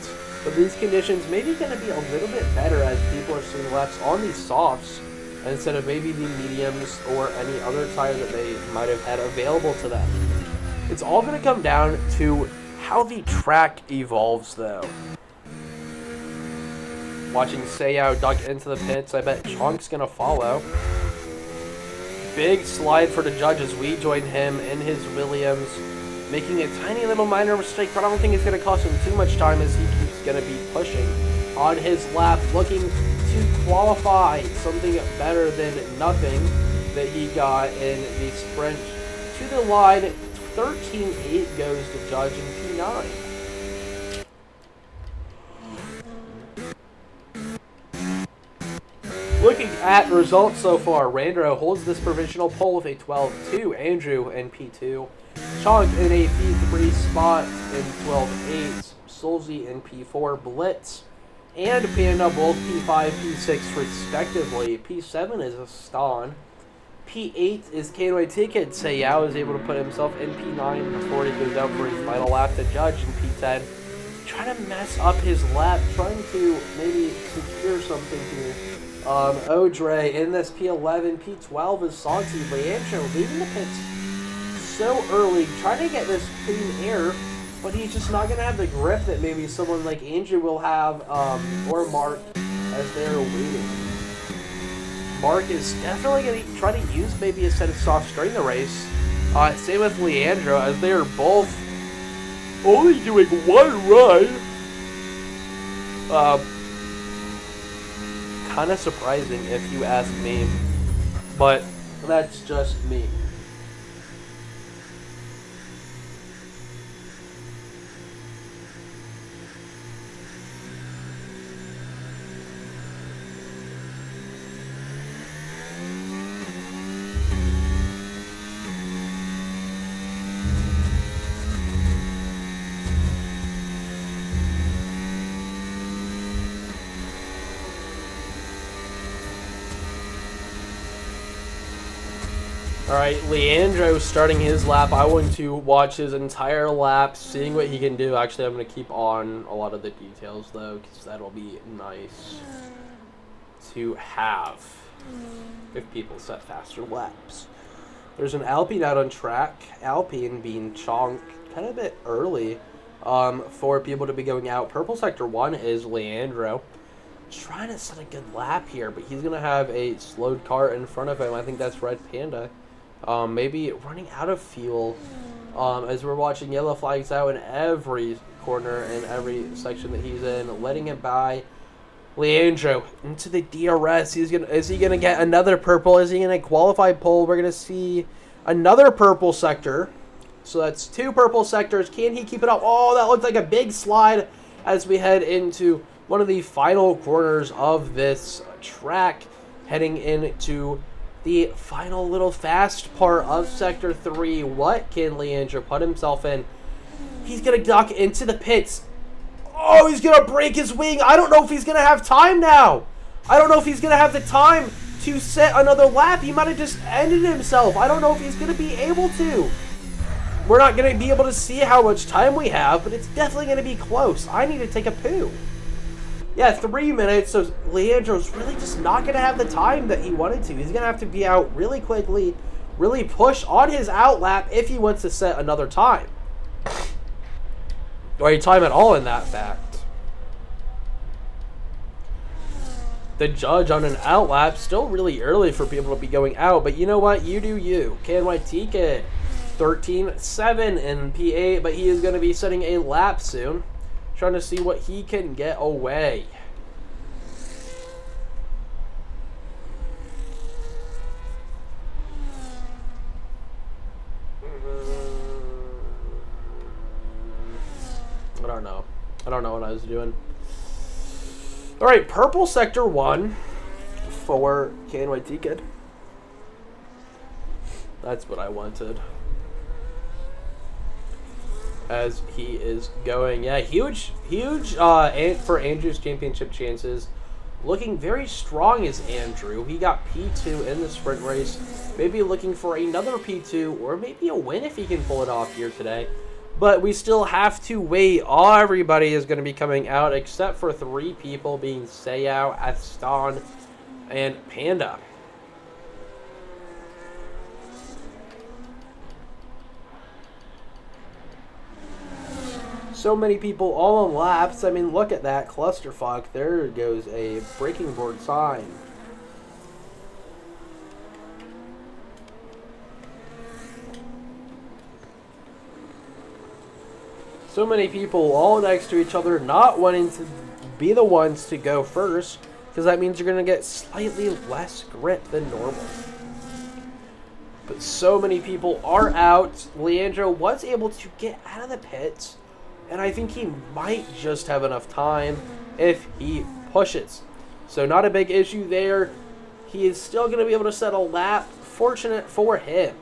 A: But these conditions maybe going to be a little bit better as people are seeing laps on these softs instead of maybe the mediums or any other tire that they might have had available to them. It's all going to come down to how the track evolves, though. Watching Seiyao duck into the pits, I bet Chonk's going to follow. Big slide for the judges. We join him in his Williams, making a tiny little minor mistake, but I don't think it's going to cost him too much time as he keeps going to be pushing on his lap, looking to qualify something better than nothing that he got in the sprint. To the line, 13.8 goes to judge in P9. Looking at results so far, Randro holds this provisional pole with a 12.2, Andrew in P2, Chonk in a P3 spot in 12.8, Solzy in P4, Blitz and Panda both P5, P6 respectively. P7 is a Ston. P8 is Canoe Ticket. Seiyao is able to put himself in P9 before he goes out for his final lap to judge in P10. Trying to mess up his lap, trying to maybe secure something here. Odre in this P11, P12 is Santi. Leandro leaving the pits so early, trying to get this clean air but he's just not going to have the grip that maybe someone like Andrew will have, or Mark, as they're waiting. Mark is definitely going to try to use maybe a set of softs during the race. Same with Leandro, as they are both only doing one run. Kind of surprising if you ask me, but that's just me. Alright, Leandro starting his lap. I want to watch his entire lap, seeing what he can do. Actually, I'm going to keep on a lot of the details, though, because that'll be nice to have if people set faster laps. There's an Alpine out on track. Alpine being chonked kind of a bit early for people to be going out. Purple Sector 1 is Leandro. Trying to set a good lap here, but he's going to have a slowed car in front of him. I think that's Red Panda. Maybe running out of fuel as we're watching yellow flags out in every corner and every section that he's in, letting it by. Leandro into the DRS. Is he gonna get another purple? Is he gonna qualify pole? We're gonna see another purple sector. So that's 2 purple sectors. Can he keep it up? Oh, that looks like a big slide as we head into one of the final corners of this track, heading into the final little fast part of Sector 3. What can Leandro put himself in? He's going to duck into the pits. Oh, he's going to break his wing. I don't know if he's going to have time now. I don't know if he's going to have the time to set another lap. He might have just ended himself. I don't know if he's going to be able to. We're not going to be able to see how much time we have, but it's definitely going to be close. I need to take a poo. Yeah, 3 minutes, so Leandro's really just not going to have the time that he wanted to. He's going to have to be out really quickly, really push on his out lap if he wants to set another time. Or a time at all in that fact. The judge on an out lap, still really early for people to be going out, but you know what? You do you. KNYT Kid, 13-7 in P8, but he is going to be setting a lap soon. Trying to see what he can get away. I don't know what I was doing. Alright, purple sector 1 for KNYT Kid. That's what I wanted. As he is going. Yeah, huge for Andrew's championship chances. Looking very strong as Andrew. He got P2 in the sprint race. Maybe looking for another P2 or maybe a win if he can pull it off here today. But we still have to wait. Everybody is going to be coming out except for 3 people, being Sayao, Aston, and Panda. So many people all on laps. I mean, look at that clusterfuck. There goes a braking board sign. So many people all next to each other, not wanting to be the ones to go first, because that means you're going to get slightly less grip than normal. But so many people are out. Leandro was able to get out of the pits. And I think he might just have enough time if he pushes. So not a big issue there. He is still going to be able to set a lap. Fortunate for him.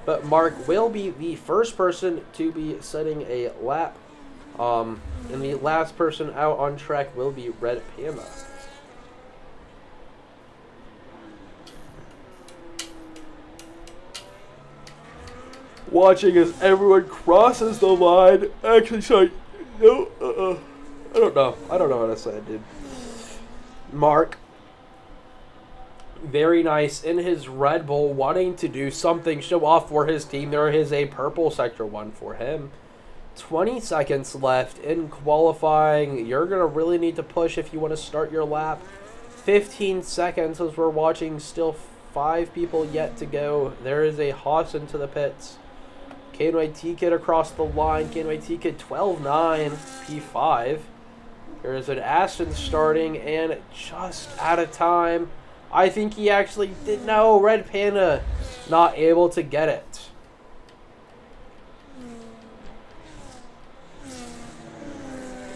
A: But Mark will be the first person to be setting a lap. And the last person out on track will be Red Panda. Watching as everyone crosses the line. Actually, sorry. No, I don't know. I don't know what I said, dude. Mark, very nice in his Red Bull, wanting to do something, show off for his team. There is a purple sector 1 for him. 20 seconds left in qualifying. You're going to really need to push if you want to start your lap. 15 seconds as we're watching. Still 5 people yet to go. There is a Haas into the pits. KNYT Kid across the line. KNYT Kid 12.9 P5. There is an Aston starting and just out of time. I think he actually did. No, Red Panda not able to get it.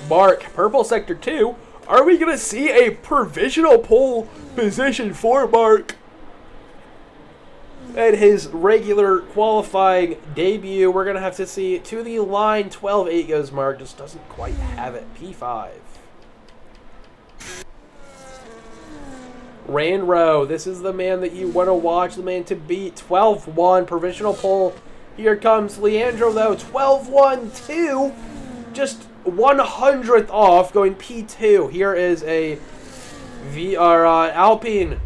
A: Mark, Purple Sector 2. Are we going to see a provisional pole position for Mark? At his regular qualifying debut, we're going to have to see to the line. 12.8 goes Mark. Just doesn't quite have it. P5. Randro, this is the man that you want to watch, the man to beat. 12.1, provisional pole. Here comes Leandro, though. 12.1.2. Just 100th off, going P2. Here is a Alpine.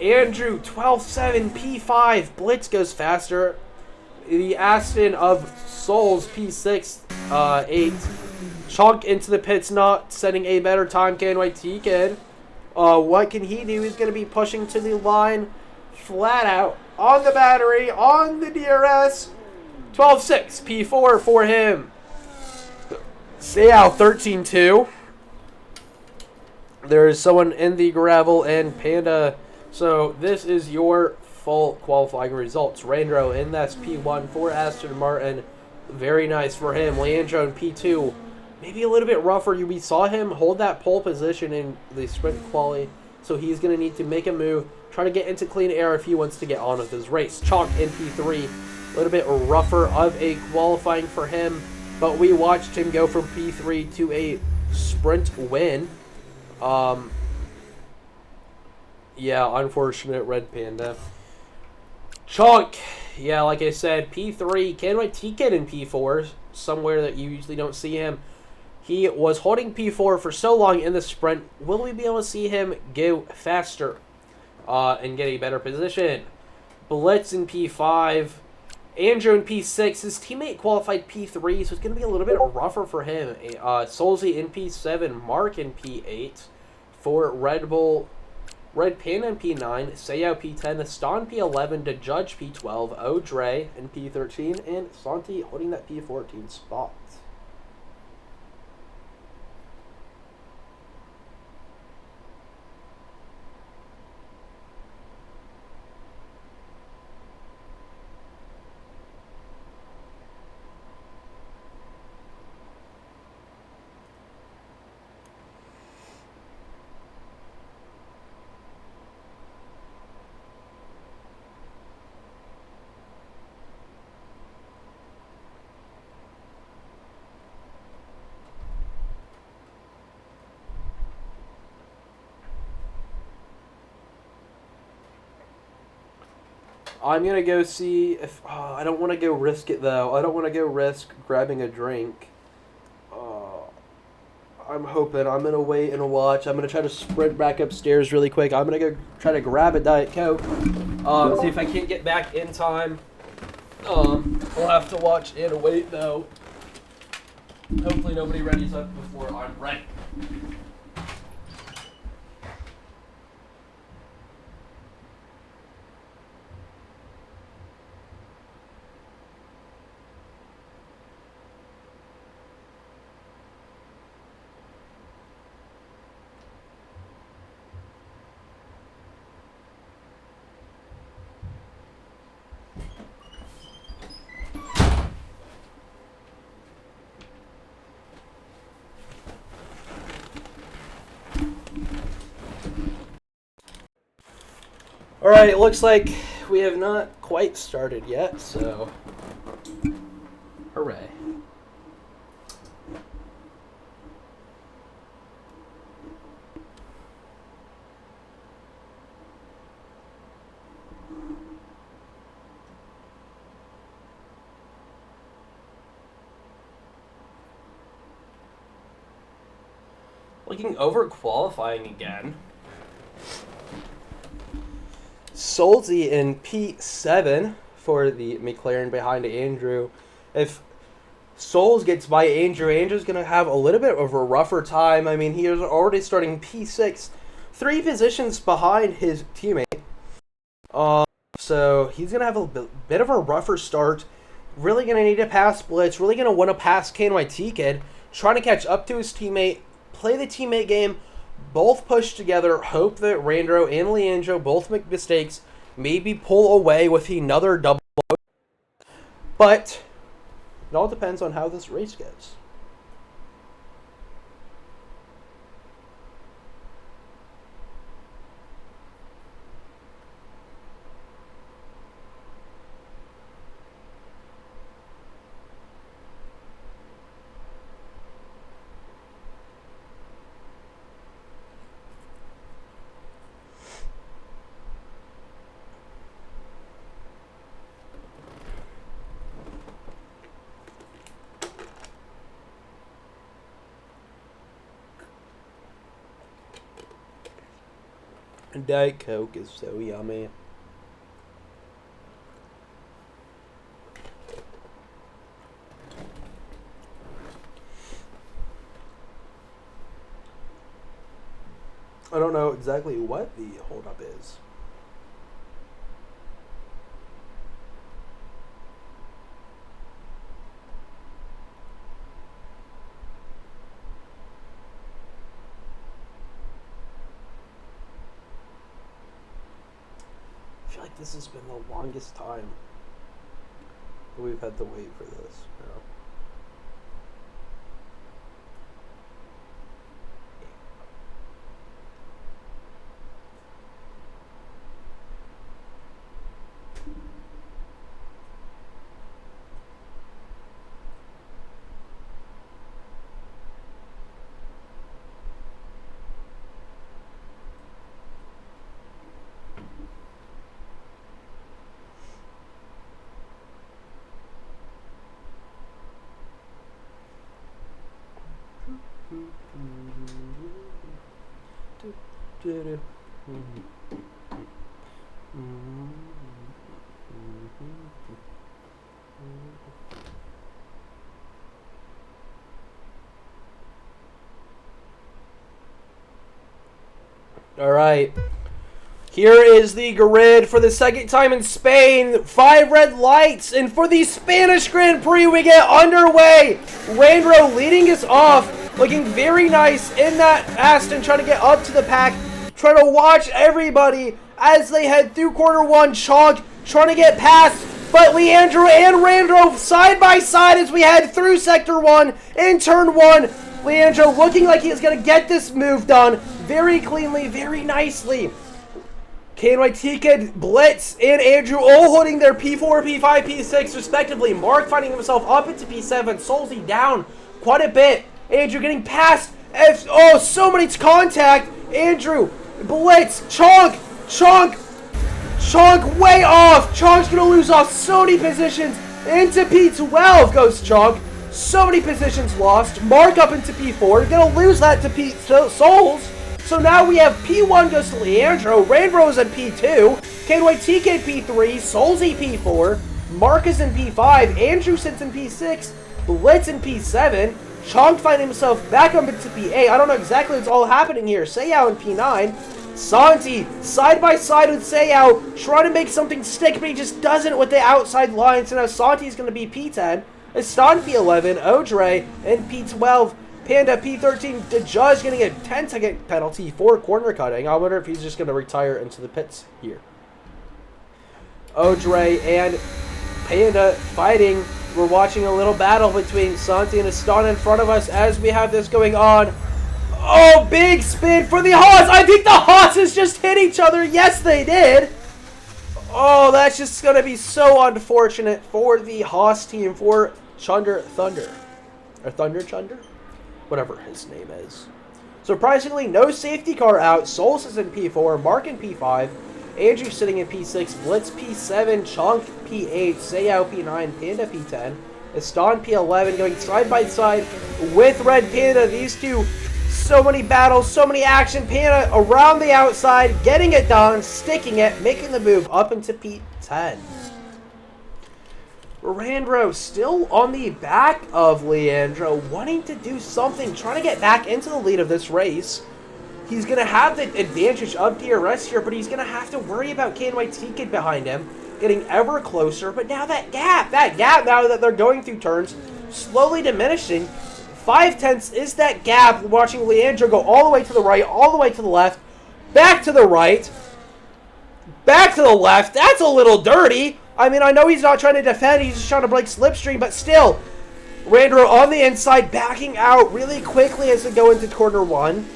A: Andrew, 12.7, P5. Blitz goes faster. The Aston of Solz, P6, 8. Chunk into the pits, not setting a better time. KNYT Kid. What can he do? He's going to be pushing to the line flat out on the battery, on the DRS. 12.6, P4 for him. Sayao, 13.2. There is someone in the gravel and Panda. So this is your full qualifying results. Randro in that's P1 for Aston Martin. Very nice for him. Leandro in P2. Maybe a little bit rougher. We saw him hold that pole position in the sprint quali, so he's going to need to make a move, try to get into clean air if he wants to get on with his race. Chalk in P3, a little bit rougher of a qualifying for him, but we watched him go from P3 to a sprint win. Yeah, unfortunate Red Panda. Chunk, yeah, like I said, P3, KNYT Kid in P4, somewhere that you usually don't see him. He was holding P4 for so long in the sprint. Will we be able to see him go faster and get a better position? Blitz in P5. Andrew in P6. His teammate qualified P3, so it's going to be a little bit rougher for him. Solzy in P7. Mark in P8. For Red Bull, Red Panda in P9. Sayao P10. Stan P11. To Judge P12. Odre in P13. And Santi holding that P14 spot. I'm going to go see if... I don't want to go risk it, though. I don't want to go risk grabbing a drink. I'm hoping. I'm going to wait and watch. I'm going to try to sprint back upstairs really quick. I'm going to go try to grab a Diet Coke. See if I can't get back in time. We'll have to watch and wait, though. Hopefully nobody readies up before I'm ready. Alright, it looks like we have not quite started yet, so hooray. Looking over qualifying again. Solzy in P7 for the McLaren behind Andrew. If Solz gets by Andrew. Andrew's going to have a little bit of a rougher time. I mean, he is already starting P6, 3 positions behind his teammate. So he's going to have a bit of a rougher start. Really going to need a pass blitz. Really going to want to pass KNYT Kid. Trying to catch up to his teammate. Play the teammate game. Both push together. Hope that Randro and Leandro both make mistakes. Maybe pull away with another double. But it all depends on how this race goes. Diet Coke is so yummy. I don't know exactly what the holdup is. I feel like this has been the longest time that we've had to wait for this. You know? All right. Here is the grid for the second time in Spain. 5 red lights. And for the Spanish Grand Prix, we get underway. Randro leading us off. Looking very nice in that Aston. Trying to get up to the pack. Trying to watch everybody as they head through quarter 1. Chalk trying to get past. But Leandro and Randro side by side as we head through sector 1 in turn 1. Leandro looking like he is going to get this move done very cleanly, very nicely. KNYT Kid, Blitz, and Andrew all holding their P4, P5, P6 respectively. Mark finding himself up into P7. Solzy down quite a bit. Andrew getting past. Oh, so many contact. Andrew, Blitz, Chonk way off. Chonk's going to lose off so many positions. Into P12 goes Chonk. So many positions lost. Mark up into P4. Going to lose that to Solz. So now we have P1 goes to Leandro, Randro is in P2, KNYTK P3, Solzy P4, Mark is in P5, Andrew sits in P6, Blitz in P7, Chonk finding himself back up into P8. I don't know exactly what's all happening here. Seiyao in P9, Santi side by side with Seiyao, trying to make something stick, but he just doesn't with the outside line. So now Santi's going to be P10, Estan P11, Odre in P12, Panda P13, the judge getting a 10-second penalty for corner cutting. I wonder if he's just going to retire into the pits here. Odre and Panda fighting. We're watching a little battle between Santi and Estan in front of us as we have this going on. Oh, big spin for the Haas. I think the Haases just hit each other. Yes, they did. Oh, that's just going to be so unfortunate for the Haas team, for Chunder Thunder. Or Thunder Chunder? Whatever his name is. Surprisingly, no safety car out. Solz is in P4, Mark in P5, Andrew sitting in P6, Blitz P7, Chonk P8, Seiyao P9, Panda P10, Estan P11 going side by side with Red Panda. These two, so many battles, so many action. Panda around the outside, getting it done, sticking it, making the move up into P10. Randro still on the back of Leandro, wanting to do something, trying to get back into the lead of this race. He's going to have the advantage of DRS here, but he's going to have to worry about KNYT Kid behind him, getting ever closer. But now that gap now that they're going through turns, slowly diminishing. 0.5 is that gap, watching Leandro go all the way to the right, all the way to the left, back to the right, back to the left. That's a little dirty. I mean, I know he's not trying to defend, he's just trying to break slipstream, but still, Randro on the inside, backing out really quickly as they go into corner 1.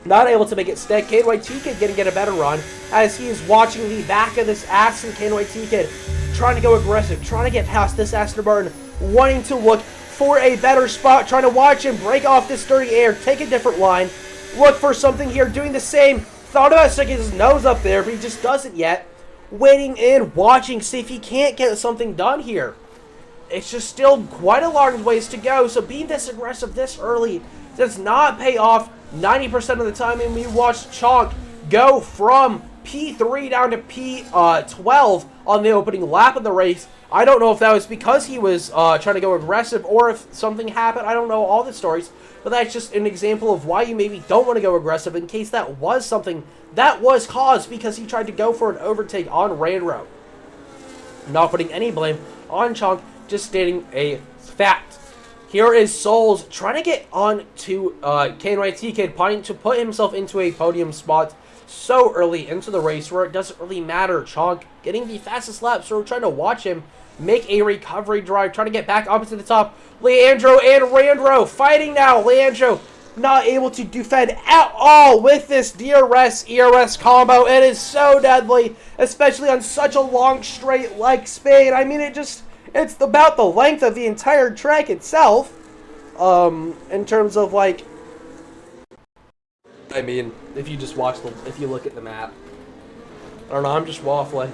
A: Not able to make it stick. KNYT Kid getting get a better run as he is watching the back of this Aston. KNYT Kid trying to go aggressive, trying to get past this Aston Martin, wanting to look for a better spot, trying to watch him break off this dirty air, take a different line, look for something here, doing the same. Thought about sticking his nose up there, but he just doesn't yet. Waiting in, watching, see if he can't get something done here. It's just still quite a long ways to go, so being this aggressive this early does not pay off 90% of the time. And we watched Chonk go from P3 down to P12 on the opening lap of the race. I don't know if that was because he was trying to go aggressive or if something happened. I don't know all the stories, but that's just an example of why you maybe don't want to go aggressive in case that was something that was caused because he tried to go for an overtake on Randro. Not putting any blame on Chonk, just stating a fact. Here is Solz trying to get on to KNYT Kid, trying to put himself into a podium spot so early into the race where it doesn't really matter. Chonk getting the fastest lap, so we're trying to watch him make a recovery drive, trying to get back up to the top. Leandro and Randro fighting now. Leandro not able to defend at all with this DRS-ERS combo. It is so deadly, especially on such a long straight like Spain. I mean, it's about the length of the entire track itself. In terms of like, I mean, if you just watch if you look at the map. I don't know, I'm just waffling.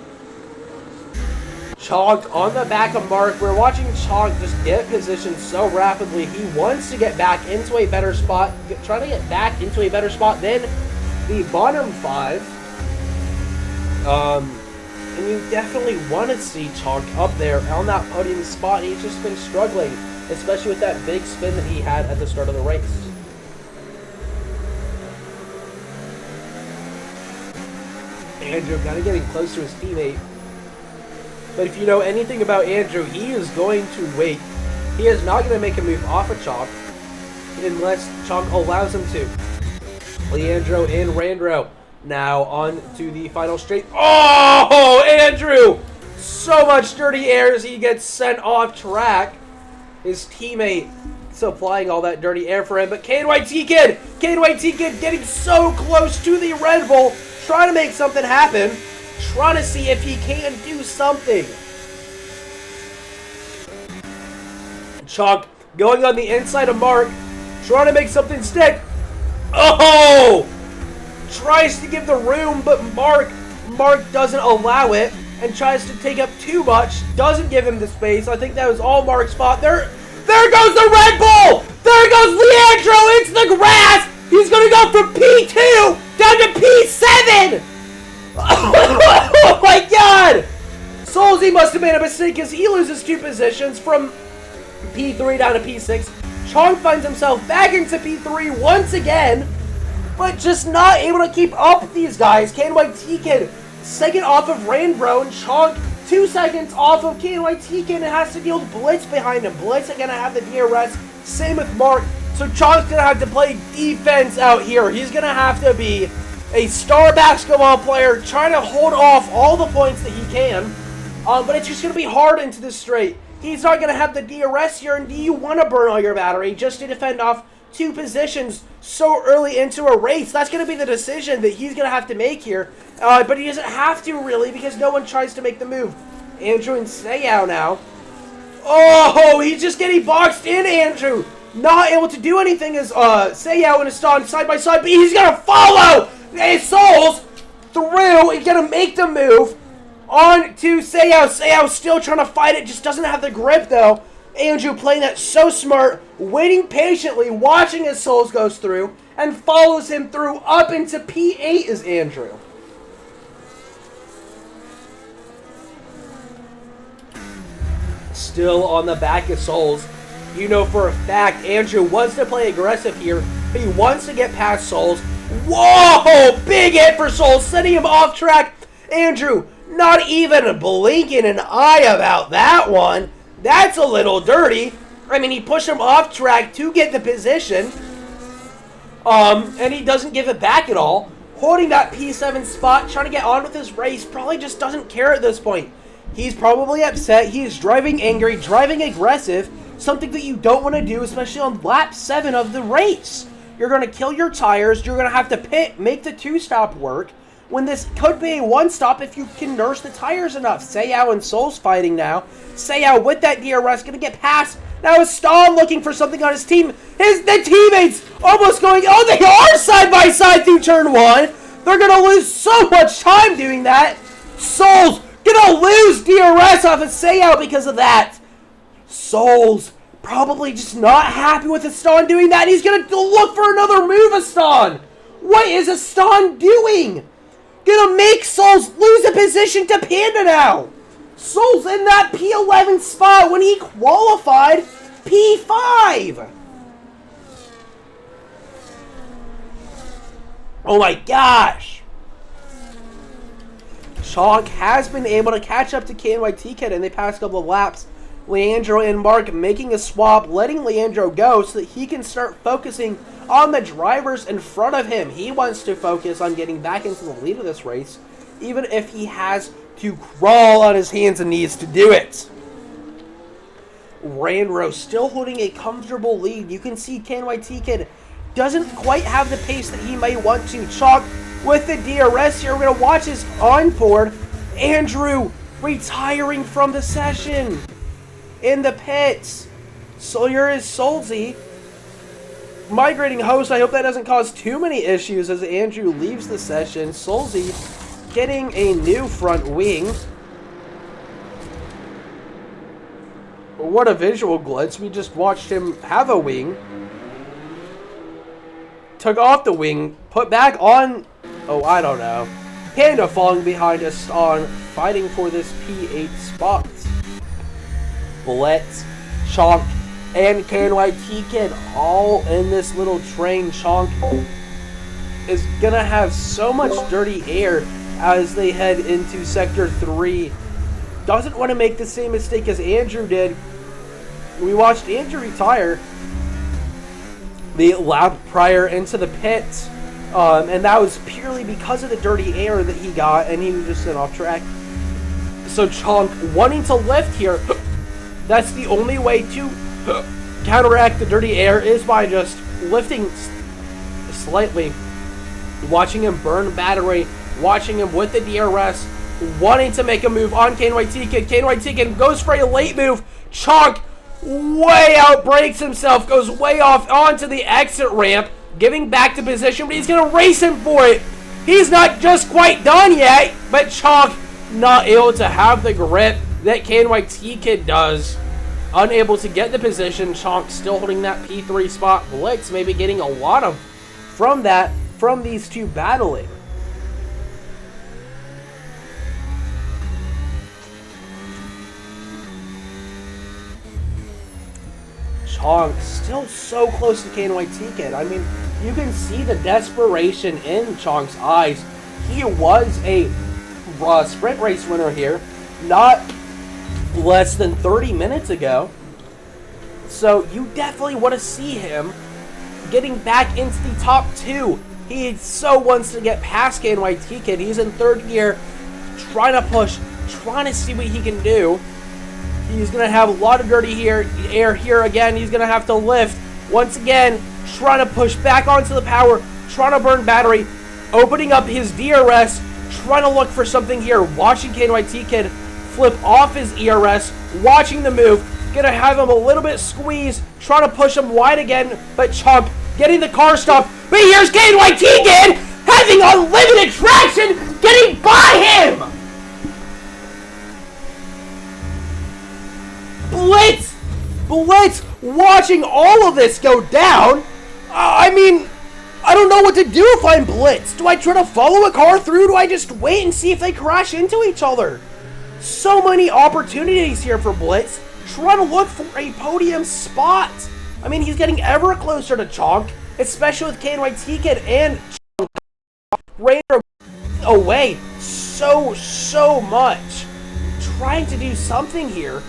A: Chonk on the back of Mark. We're watching Chonk just get positioned so rapidly. He wants to get back into a better spot, trying to get back into a better spot than the bottom 5. And you definitely want to see Chonk up there on that podium spot. He's just been struggling, especially with that big spin that he had at the start of the race. Andrew kind of getting close to his teammate. But if you know anything about Andrew, he is going to wait. He is not going to make a move off of Chonk unless Chonk allows him to. Leandro and Randro now on to the final straight. Oh, Andrew! So much dirty air as he gets sent off track. His teammate supplying all that dirty air for him. But KNYT Kid getting so close to the Red Bull, trying to make something happen. Trying to see if he can do something. Chonk going on the inside of Mark, trying to make something stick. Oh! Tries to give the room, but Mark doesn't allow it and tries to take up too much. Doesn't give him the space. I think that was all Mark's fault. There goes the Red Bull! There goes Leandro into the grass! He's gonna go from P2 down to P7! Oh my god! Solz must have made a mistake because he loses 2 positions from P3 down to P6. Chonk finds himself back into P3 once again, but just not able to keep up with these guys. KNYT Kid, second off of Randro, and Chonk 2 seconds off of KNYT Kid and has to deal with Blitz behind him. Blitz are going to have the DRS, same with Mark, so Chonk's going to have to play defense out here. He's going to have to be a star basketball player, trying to hold off all the points that he can, but it's just going to be hard into this straight. He's not going to have the DRS here, and do you want to burn all your battery just to defend off 2 positions so early into a race? That's going to be the decision that he's going to have to make here, but he doesn't have to really because no one tries to make the move. Andrew and Sayao now. Oh, he's just getting boxed in, Andrew. Not able to do anything as Sayao and Aston side by side, but he's going to follow Solz through. He's going to make the move on to Sayao. Sayao still trying to fight it, just doesn't have the grip though. Andrew playing that so smart, waiting patiently, watching as Solz goes through, and follows him through up into P8 is Andrew. still on the back of Solz. You know for a fact Andrew wants to play aggressive here. He wants to get past Solz. Whoa! Big hit for Solz, sending him off track. Andrew not even blinking an eye about that one. That's a little dirty. I mean, he pushed him off track to get the position. And he doesn't give it back at all. Holding that P7 spot, trying to get on with his race, probably just doesn't care at this point. He's probably upset. He's driving angry, driving aggressive, something that you don't want to do, especially on lap 7 of the race. You're going to kill your tires. You're going to have to pit, make the 2-stop work, when this could be a 1-stop if you can nurse the tires enough. Sayao and Solz fighting now. Sayao with that DRS going to get past. Now is Stahl looking for something on his team. The teammates almost going, oh, they are side by side through turn 1. They're going to lose so much time doing that. Solz going to lose DRS off of Sayao because of that. Solz probably just not happy with Aston doing that. He's going to look for another move, Aston. What is Aston doing? Going to make Solz lose a position to Panda now. Solz in that P11 spot when he qualified P5. Oh my gosh. Chalk has been able to catch up to KNYT Kid in the past couple of laps. Leandro and Mark making a swap, letting Leandro go so that he can start focusing on the drivers in front of him. He wants to focus on getting back into the lead of this race, even if he has to crawl on his hands and knees to do it. Randro still holding a comfortable lead. You can see KNYT Kid doesn't quite have the pace that he might want to. Chalk with the DRS here. We're going to watch his onboard. Andrew retiring from the session in the pits. So here is Solzy migrating host. I hope that doesn't cause too many issues as Andrew leaves the session. Solzy getting a new front wing. What a visual glitch. We just watched him have a wing. Took off the wing, put back on, oh, I don't know. Panda falling behind us on fighting for this P8 spot. Blitz, Chonk, and KNYT Kid all in this little train. Chonk is gonna have so much dirty air as they head into Sector 3. Doesn't want to make the same mistake as Andrew did. We watched Andrew retire the lap prior into the pit, and that was purely because of the dirty air that he got, and he was just sent off track. So Chonk wanting to lift here, that's the only way to counteract the dirty air is by just lifting slightly. Watching him burn battery, watching him with the DRS, wanting to make a move on KNYT Kid. KNYT Kid goes for a late move. Chonk way out breaks himself, goes way off onto the exit ramp, giving back to position, but he's going to race him for it. He's not just quite done yet, but Chonk not able to have the grip that KNYT Kid does. Unable to get the position. Chonk still holding that P3 spot. Blitz maybe getting a lot of from these two battling. Chonk still so close to KNYT Kid. I mean, you can see the desperation in Chonk's eyes. He was a sprint race winner here, not less than 30 minutes ago. So you definitely want to see him getting back into the top 2. He so wants to get past KNYT Kid. He's in 3rd gear, trying to push, trying to see what he can do. He's going to have a lot of dirty air here again. He's going to have to lift. Once again, trying to push back onto the power, trying to burn battery, opening up his DRS, trying to look for something here. Watching KNYT Kid flip off his ERS, watching the move. Going to have him a little bit squeezed, trying to push him wide again, but Chonk getting the car stopped. But here's KNYT Kid having unlimited traction, getting by him! Blitz, watching all of this go down. I mean, I don't know what to do if I'm Blitz. Do I try to follow a car through? Do I just wait and see if they crash into each other? So many opportunities here for Blitz. trying to look for a podium spot. I mean, he's getting ever closer to Chonk, especially with KNYT Kid and Chonk. Rainer away so much. Trying to do something here.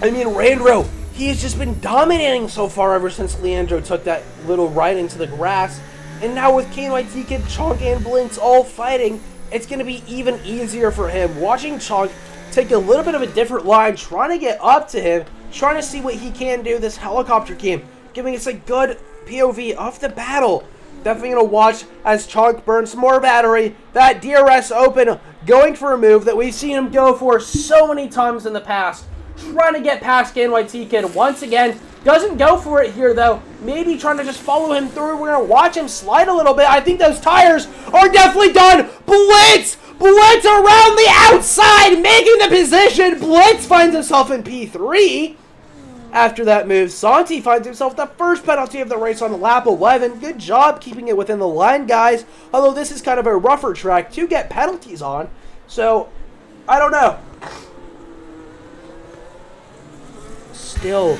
A: I mean, Randro, he has just been dominating so far ever since Leandro took that little ride into the grass. And now with KNYT Kid, Chonk, and Blinks all fighting, it's going to be even easier for him. Watching Chonk take a little bit of a different line, trying to get up to him, trying to see what he can do, this helicopter game, giving us a good POV of the battle. Definitely going to watch as Chonk burns some more battery. That DRS open, going for a move that we've seen him go for so many times in the past. Trying to get past KNYT Kid once again. Doesn't go for it here, though. Maybe trying to just follow him through. We're going to watch him slide a little bit. I think those tires are definitely done. Blitz! Blitz around the outside, making the position. Blitz finds himself in P3. After that move, Santi finds himself the first penalty of the race on lap 11. Good job keeping it within the line, guys. Although this is kind of a rougher track to get penalties on. So, I don't know. Still,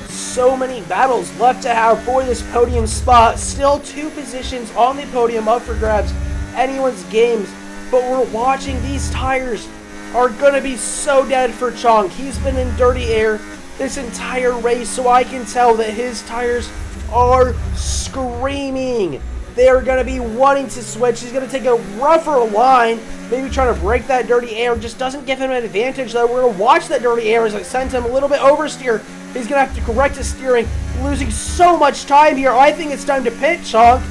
A: so many battles left to have for this podium spot. Still 2 positions on the podium up for grabs. Anyone's games. But we're watching, these tires are going to be so dead for Chonk. He's been in dirty air this entire race, so I can tell that his tires are screaming. They're going to be wanting to switch. He's going to take a rougher line, maybe trying to break that dirty air. Just doesn't give him an advantage, though. We're going to watch that dirty air as I sent him a little bit oversteer. He's going to have to correct his steering, losing so much time here. I think it's time to pit Chonk.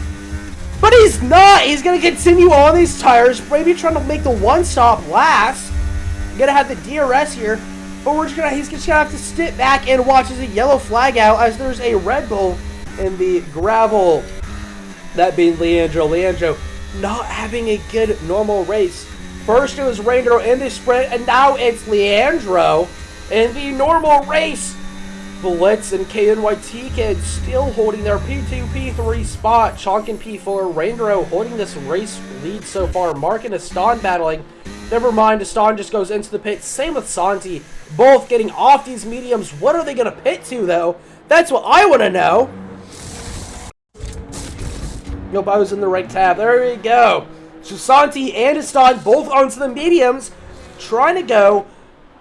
A: But he's not. He's going to continue on these tires, maybe trying to make the one-stop last. Going to have the DRS here. But he's just going to have to sit back and watch as a yellow flag out as there's a Red Bull in the gravel. That being Leandro. Leandro not having a good normal race. First it was Randro in the sprint, and now it's Leandro in the normal race. Blitz and KNYT Kid still holding their P2, P3 spot. Chonk and P4. Randro holding this race lead so far. Mark and Aston battling. Never mind, Aston just goes into the pit. Same with Santi. Both getting off these mediums. What are they going to pit to, though? That's what I want to know. Nope, I was in the right tab. There we go. So Santi and Aston both onto the mediums. Trying to go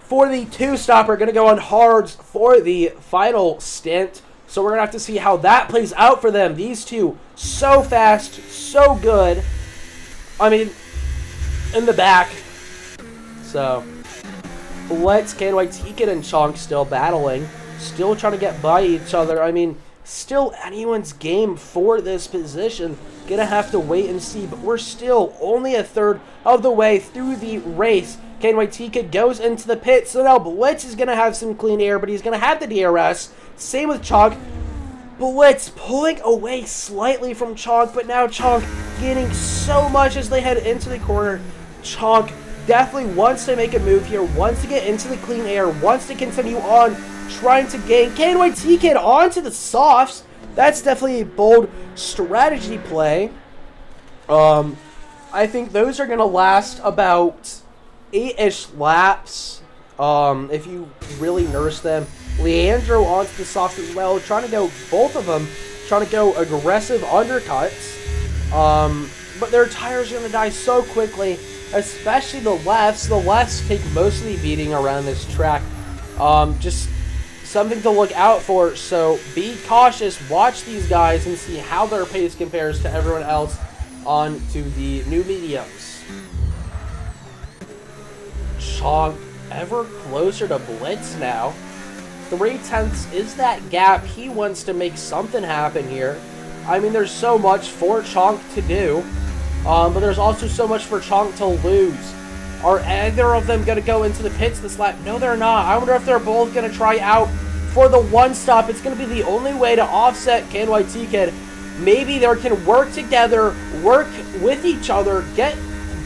A: for the 2-stopper. Going to go on hards for the final stint. So we're going to have to see how that plays out for them. These two, so fast, so good. I mean, in the back. So, let's KNYT Kid and Chonk still battling. Still trying to get by each other. I mean, still anyone's game for this position. Gonna have to wait and see. But we're still only a third of the way through the race. KNYT Kid goes into the pit. So now Blitz is gonna have some clean air. But he's gonna have the DRS. Same with Chonk. Blitz pulling away slightly from Chonk. But now Chonk gaining so much as they head into the corner. Chonk definitely wants to make a move here, wants to get into the clean air, wants to continue on, trying to gain KNYT Kid onto the softs. That's definitely a bold strategy play. I think those are going to last about 8-ish laps if you really nurse them. Leandro onto the softs as well, trying to go, both of them, trying to go aggressive undercuts. But their tires are going to die so quickly. Especially the lefts. The lefts take most of the beating around this track. Just something to look out for. So be cautious. Watch these guys and see how their pace compares to everyone else on to the new mediums. Chonk ever closer to Blitz now. 3/10 is that gap. He wants to make something happen here. I mean, there's so much for Chonk to do. But there's also so much for Chonk to lose. Are either of them going to go into the pits this lap? No, they're not. I wonder if they're both going to try out for the one-stop. It's going to be the only way to offset KNYT Kid. Maybe they can work together, work with each other, get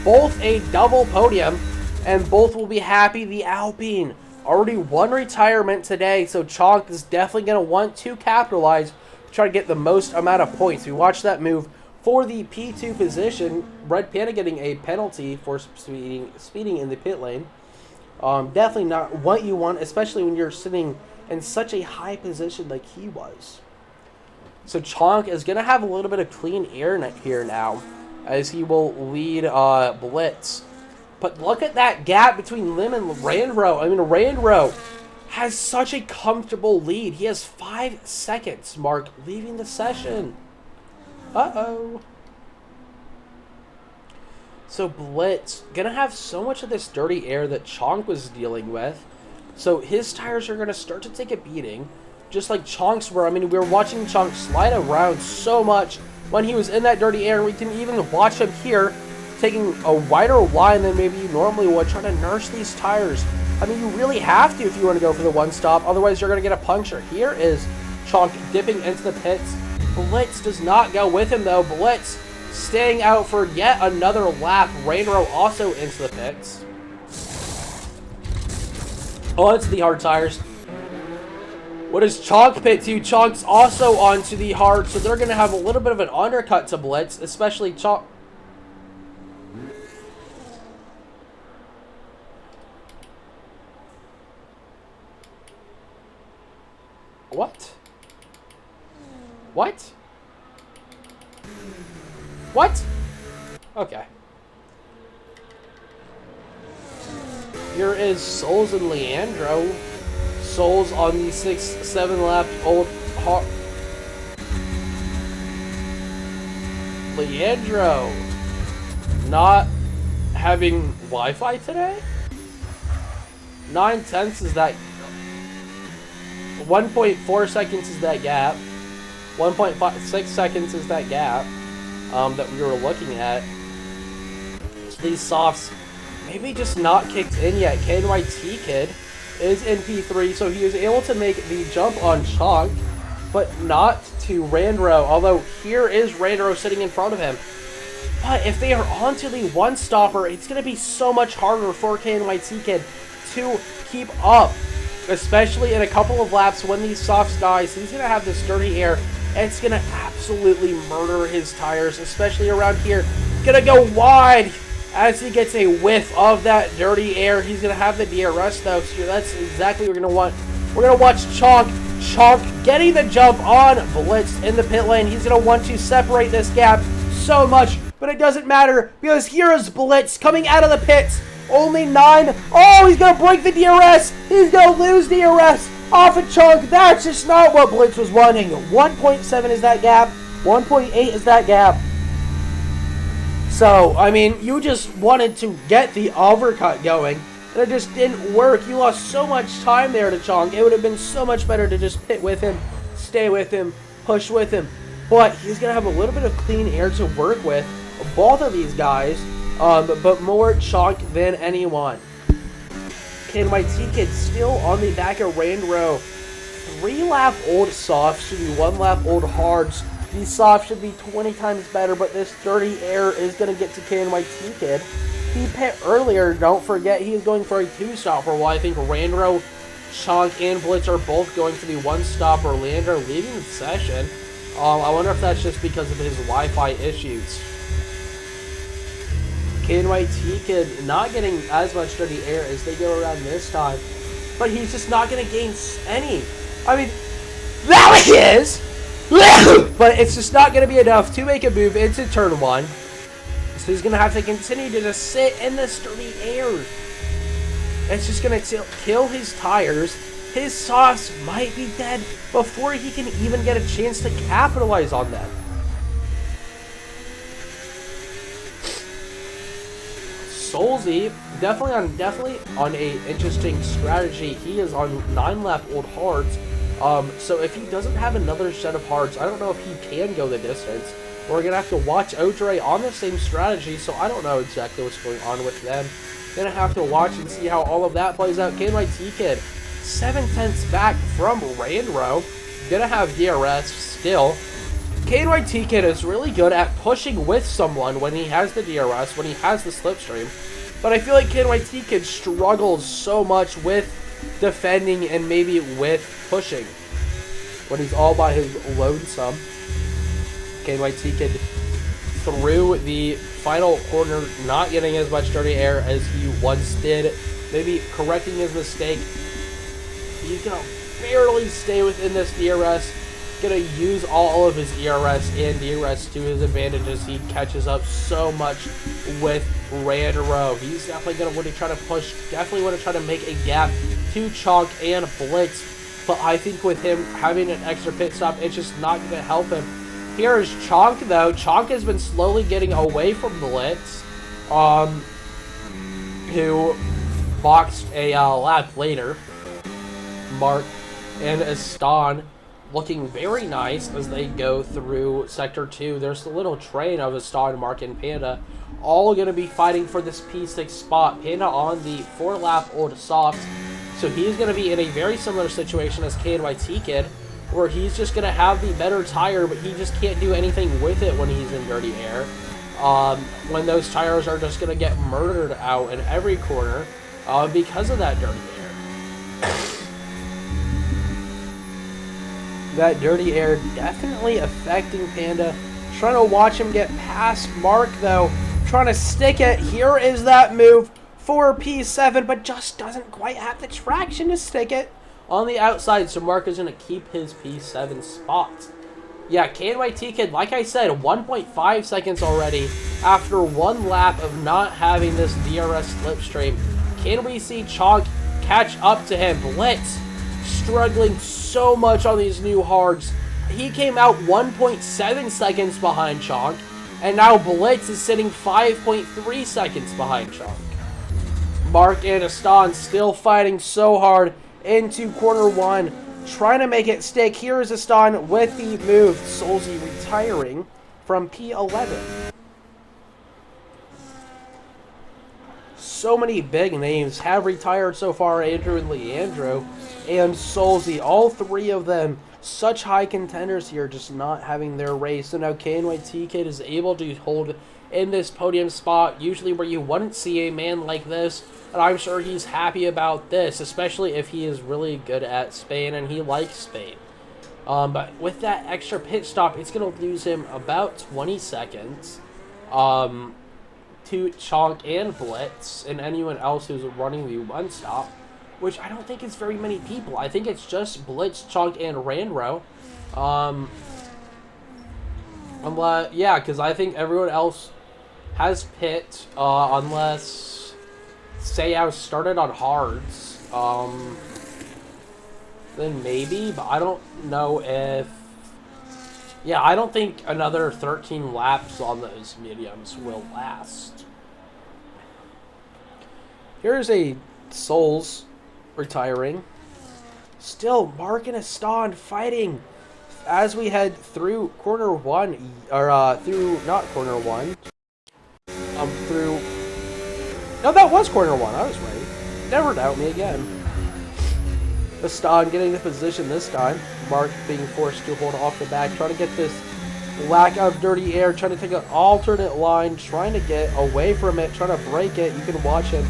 A: both a double podium, and both will be happy. The Alpine already won retirement today, so Chonk is definitely going to want to capitalize, try to get the most amount of points. We watched that move. For the P2 position, Red Panda getting a penalty for speeding in the pit lane. Definitely not what you want, especially when you're sitting in such a high position like he was. So Chonk is going to have a little bit of clean air here now, as he will lead Blitz. But look at that gap between Lim and Randro. I mean, Randro has such a comfortable lead. He has 5 seconds, Mark, leaving the session. Uh-oh. So Blitz going to have so much of this dirty air that Chonk was dealing with. So his tires are going to start to take a beating, just like Chonk's were. I mean, we were watching Chonk slide around so much when he was in that dirty air. We can even watch him here taking a wider line than maybe you normally would, trying to nurse these tires. I mean, you really have to if you want to go for the one stop. Otherwise, you're going to get a puncture. Here is Chonk dipping into the pits. Blitz does not go with him, though. Blitz staying out for yet another lap. Rainrow also into the pits. Onto the hard tires. What does Chonk pit to? Chonk's also onto the hard, so they're going to have a little bit of an undercut to Blitz, especially Chonk. What? What? What? Okay. Here is Solz and Leandro. Solz on the 6-7 lap old hard. Leandro not having Wi-Fi today? 9/10 is that. 1.4 seconds is that gap. 1.6 seconds is that gap that we were looking at. So these softs maybe just not kicked in yet. KNYT Kid is in P3, so he was able to make the jump on Chonk, but not to Randro, although here is Randro sitting in front of him. But if they are onto the one-stopper, it's going to be so much harder for KNYT Kid to keep up, especially in a couple of laps when these softs die. So he's going to have this dirty air, and it's going to absolutely murder his tires, especially around here. Going to go wide as he gets a whiff of that dirty air. He's going to have the DRS, though, so that's exactly what we're going to want. We're going to watch Chonk getting the jump on Blitz in the pit lane. He's going to want to separate this gap so much, but it doesn't matter because here is Blitz coming out of the pits. Only 9. Oh, he's going to break the DRS. He's going to lose DRS off of Chonk. That's just not what Blitz was wanting. 1.7 is that gap. 1.8 is that gap. So, I mean, you just wanted to get the overcut going, and it just didn't work. You lost so much time there to Chonk. It would have been so much better to just pit with him, stay with him, push with him. But he's going to have a little bit of clean air to work with, both of these guys, but more Chonk than anyone. KNYT Kid still on the back of Randro. 3-lap old softs should be 1-lap old hards. These softs should be 20 times better, but this dirty air is going to get to KNYT Kid. He pit earlier, don't forget, he is going for a 2-stopper, while I think Randro, Chonk, and Blitz are both going for the 1-stopper. Leandro leaving the session. I wonder if that's just because of his Wi-Fi issues. KNYT Kid not getting as much dirty air as they go around this time, but he's just not going to gain any. I mean, that he is! But it's just not going to be enough to make a move into turn 1. So he's going to have to continue to just sit in this dirty air. It's just going to kill his tires. His softs might be dead before he can even get a chance to capitalize on them. Solzy definitely on a interesting strategy. He is on 9-lap old hards. So if he doesn't have another set of hards, I don't know if he can go the distance. We're going to have to watch Odre on the same strategy, so I don't know exactly what's going on with them. Going to have to watch and see how all of that plays out. KNYT Kid, 7/10 back from Randro. Going to have DRS still. KNYT Kid is really good at pushing with someone when he has the DRS, when he has the slipstream. But I feel like KNYT Kid struggles so much with defending and maybe with pushing when he's all by his lonesome. KNYT Kid through the final corner, not getting as much dirty air as he once did. maybe correcting his mistake. He's going to barely stay within this DRS. Going to use all of his ERS and DRS to his advantage as he catches up so much with Randro. He's definitely going to want to try to push, definitely want to try to make a gap to Chonk and Blitz. But I think with him having an extra pit stop, it's just not going to help him. Here is Chonk, though. Chonk has been slowly getting away from Blitz, who boxed a lap later. Mark and Aston looking very nice as they go through Sector 2. There's the little train of Aston, Mark, and Panda all going to be fighting for this P6 spot. Panda on the 4-lap old soft, so he's going to be in a very similar situation as KNYT Kid, where he's just going to have the better tire, but he just can't do anything with it when he's in dirty air. When those tires are just going to get murdered out in every corner because of that dirty air. That dirty air definitely affecting Panda. Trying to watch him get past Mark, though. Trying to stick it. Here is that move for P7, but just doesn't quite have the traction to stick it on the outside. So Mark is going to keep his P7 spot. Yeah, KNYT Kid, like I said, 1.5 seconds already after one lap of not having this DRS slipstream. Can we see Chonk catch up to him? Blitz struggling so much on these new hards. He came out 1.7 seconds behind Chonk, and now Blitz is sitting 5.3 seconds behind Chonk. Mark and Aston still fighting so hard into corner 1, trying to make it stick. Here is Aston with the move. Solz retiring from P11. So many big names have retired so far. Andrew and Leandro and Solz, all three of them such high contenders here, just not having their race. So now KNYT Kid is able to hold in this podium spot, usually where you wouldn't see a man like this, and I'm sure he's happy about this, especially if he is really good at Spain and he likes Spain. But with that extra pit stop, it's going to lose him about 20 seconds to Chonk and Blitz and anyone else who's running the one stop, which I don't think is very many people. I think it's just Blitz, Chonk, and Randro. Yeah, because I think everyone else has pit, unless Sayao started on hards. Then maybe, but I don't know if... Yeah, I don't think another 13 laps on those mediums will last. Here's a Solz retiring. Still, Mark and Aston fighting as we head through corner 1, or through, not corner 1, through, no, that was corner 1, I was right. Never doubt me again. Aston getting the position this time. Mark being forced to hold off the back, trying to get this lack of dirty air, trying to take an alternate line, trying to get away from it, trying to break it. You can watch him.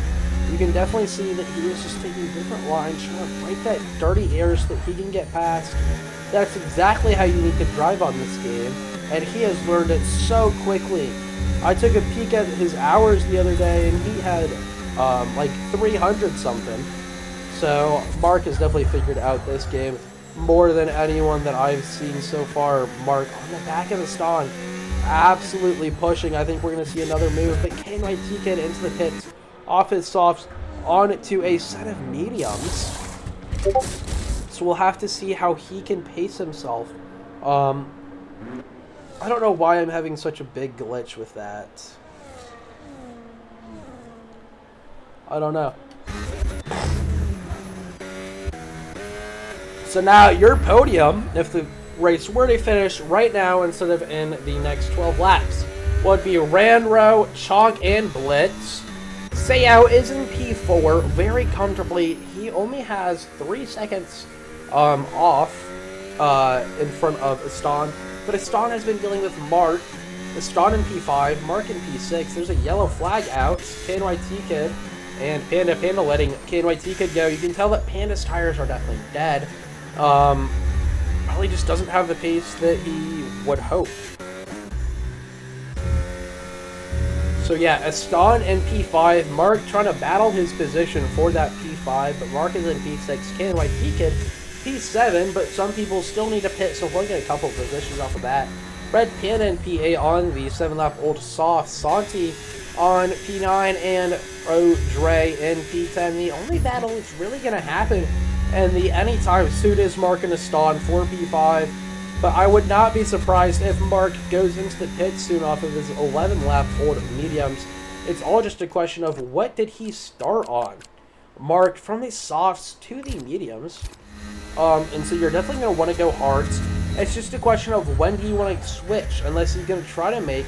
A: You can definitely see that he is just taking different lines, trying to break that dirty air so that he can get past. That's exactly how you need to drive on this game, and he has learned it so quickly. I took a peek at his hours the other day, and he had like 300 something. So Mark has definitely figured out this game more than anyone that I've seen so far. Mark on the back of the Aston, absolutely pushing. I think we're going to see another move, but KNYT Kid into the pits, off his softs, on to a set of mediums. So we'll have to see how he can pace himself. I don't know why I'm having such a big glitch with that. I don't know. So now your podium, if the race were to finish right now instead of in the next 12 laps, would be Randro, Chonk, and Blitz. Sayao is in P4 very comfortably. He only has 3 seconds off in front of Aston. But Aston has been dealing with Mark. Aston in P5, Mark in P6. There's a yellow flag out. KNYT Kid and Panda. Panda letting KNYT Kid go. You can tell that Panda's tires are definitely dead. Probably just doesn't have the pace that he would hope. So yeah, Aston in P5, Mark trying to battle his position for that P5, but Mark is in P6, KNYT Kid P7, but some people still need to pit, so we'll get a couple positions off of that. Red Panda in P8 on the 7-lap old soft, Santi on P9, and Dre in P10. The only battle that's really going to happen and the anytime soon is Mark and Aston for P5, but I would not be surprised if Mark goes into the pit soon off of his 11-lap old mediums. It's all just a question of what did he start on. Mark, from the softs to the mediums, and so you're definitely going to want to go hards. It's just a question of when do you want to switch, unless he's going to try to make,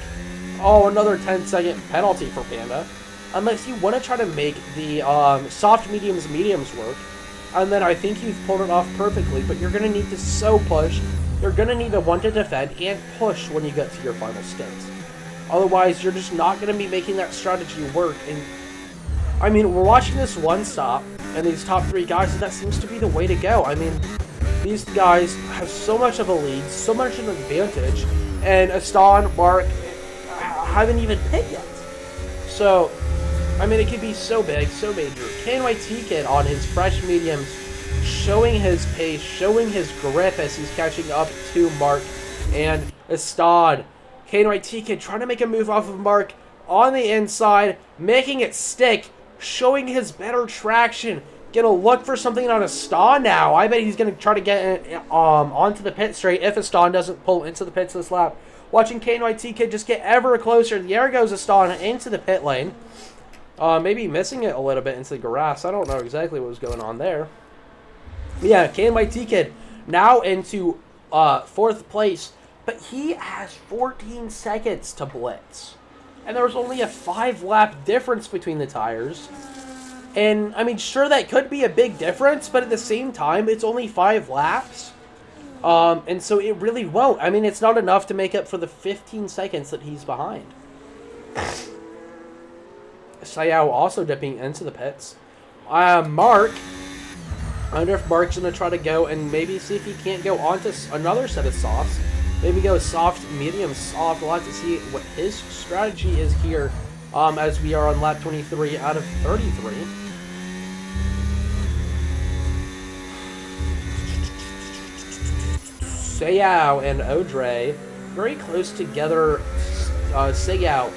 A: another 10-second penalty for Panda. Unless you want to try to make the soft mediums work, and then I think you've pulled it off perfectly, but you're going to need to so push. You're going to need to want to defend and push when you get to your final stint. Otherwise, you're just not going to be making that strategy work. And I mean, we're watching this one stop, and these top 3 guys, and that seems to be the way to go. I mean, these guys have so much of a lead, so much of an advantage, and Aston, Mark, haven't even pit yet. So, I mean, it could be so big, so major. KNYT Kid on his fresh mediums, showing his pace, showing his grip as he's catching up to Mark and Aston. KNYT Kid trying to make a move off of Mark on the inside, making it stick, showing his better traction. Gonna look for something on Aston now. I bet he's gonna try to get onto the pit straight if Aston doesn't pull into the pits this lap. Watching KNYT Kid just get ever closer. There goes Aston into the pit lane. Maybe missing it a little bit into the grass. I don't know exactly what was going on there. But yeah, KNYT Kid now into 4th place, but he has 14 seconds to blitz. And there was only a 5-lap difference between the tires. And, I mean, sure, that could be a big difference, but at the same time, it's only 5 laps. And so it really won't. I mean, it's not enough to make up for the 15 seconds that he's behind. Sayao also dipping into the pits. Mark, I wonder if Mark's going to try to go and maybe see if he can't go onto another set of softs. Maybe go soft, medium, soft. We'll have to see what his strategy is here as we are on lap 23 out of 33. Sayao and Odre very close together. Sayao,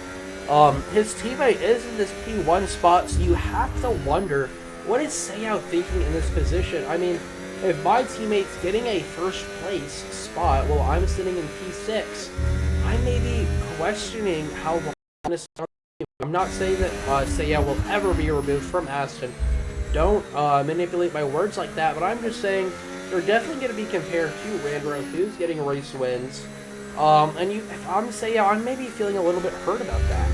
A: his teammate is in this P1 spot, so you have to wonder, what is Sayao thinking in this position? I mean, if my teammate's getting a first place spot while I'm sitting in P6, I may be questioning how long this is. I'm not saying that Sayao will ever be removed from Aston. Don't manipulate my words like that, but I'm just saying they're definitely going to be compared to Randro, who's getting race wins. And if I'm Sayao, I'm maybe feeling a little bit hurt about that.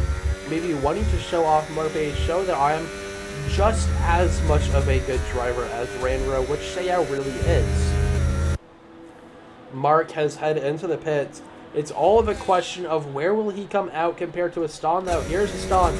A: Maybe wanting to show off more pace, show that I am just as much of a good driver as Randro, which Sayao really is. Mark has headed into the pits. It's all of a question of where will he come out compared to Aston, though. Here's Aston.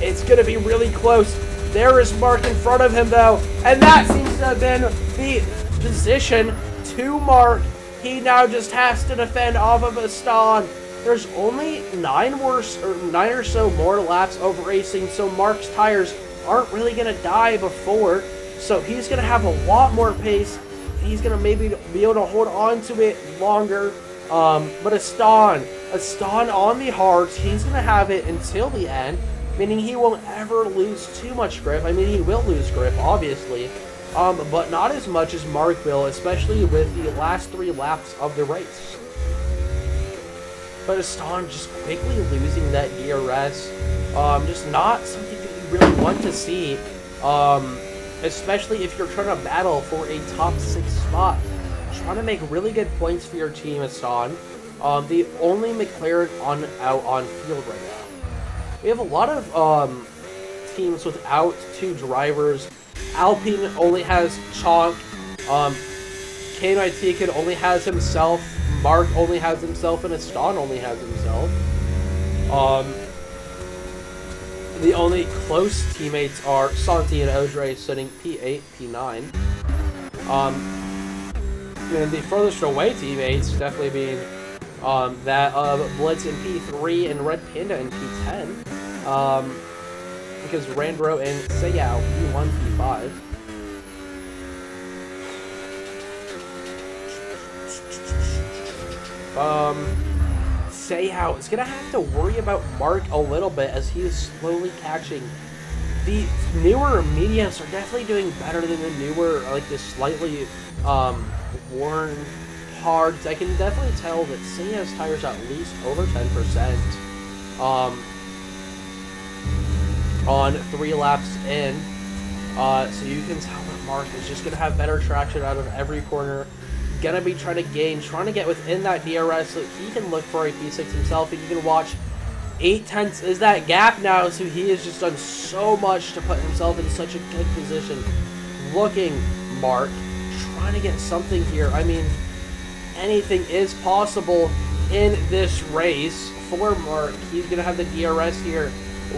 A: It's going to be really close. There is Mark in front of him, though. And that seems to have been the position to Mark. He now just has to defend off of Aston. There's only 9 or so more laps of racing, so Mark's tires aren't really going to die before. So he's going to have a lot more pace. He's going to maybe be able to hold on to it longer. But Aston on the hards, he's going to have it until the end, meaning he won't ever lose too much grip. I mean, he will lose grip, obviously, but not as much as Mark will, especially with the last 3 laps of the race. But Aston just quickly losing that DRS, just not something that you really want to see, especially if you're trying to battle for a top 6 spot. Trying to make really good points for your team, Aston. The only McLaren out on field right now. We have a lot of teams without 2 drivers. Alpine only has Chonk. KNYT Kid only has himself. Mark only has himself, and Aston only has himself. The only close teammates are Santi and Odre sitting P8, P9. And the furthest away teammates definitely being that Blitz in P3 and Red Panda in P10. Because Randro and Seyao P1, P5. Seyao is going to have to worry about Mark a little bit as he is slowly catching. The newer mediums are definitely doing better than the newer, like the slightly worn hards. I can definitely tell that Seyao's tires are at least over 10% on 3 laps in. So you can tell that Mark is just going to have better traction out of every corner. Gonna be trying to get within that DRS so he can look for a P6 himself, and you can watch 8/10 is that gap now, so he has just done so much to put himself in such a good position. Looking, Mark, trying to get something here. I mean, anything is possible in this race for Mark. He's gonna have the DRS here.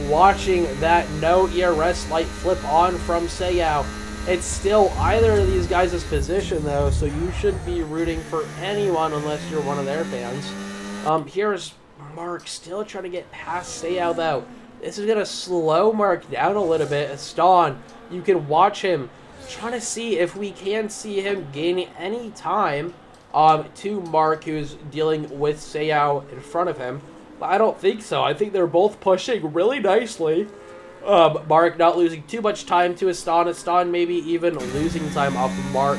A: Watching that no ERS light flip on from Seyao. It's still either of these guys' position, though, so you shouldn't be rooting for anyone unless you're one of their fans. Here's Mark still trying to get past Seyao, though. This is going to slow Mark down a little bit. Ston, you can watch him trying to see if we can see him gaining any time to Mark, who's dealing with Seyao in front of him. But I don't think so. I think they're both pushing really nicely. Mark not losing too much time to Aston maybe even losing time off of Mark.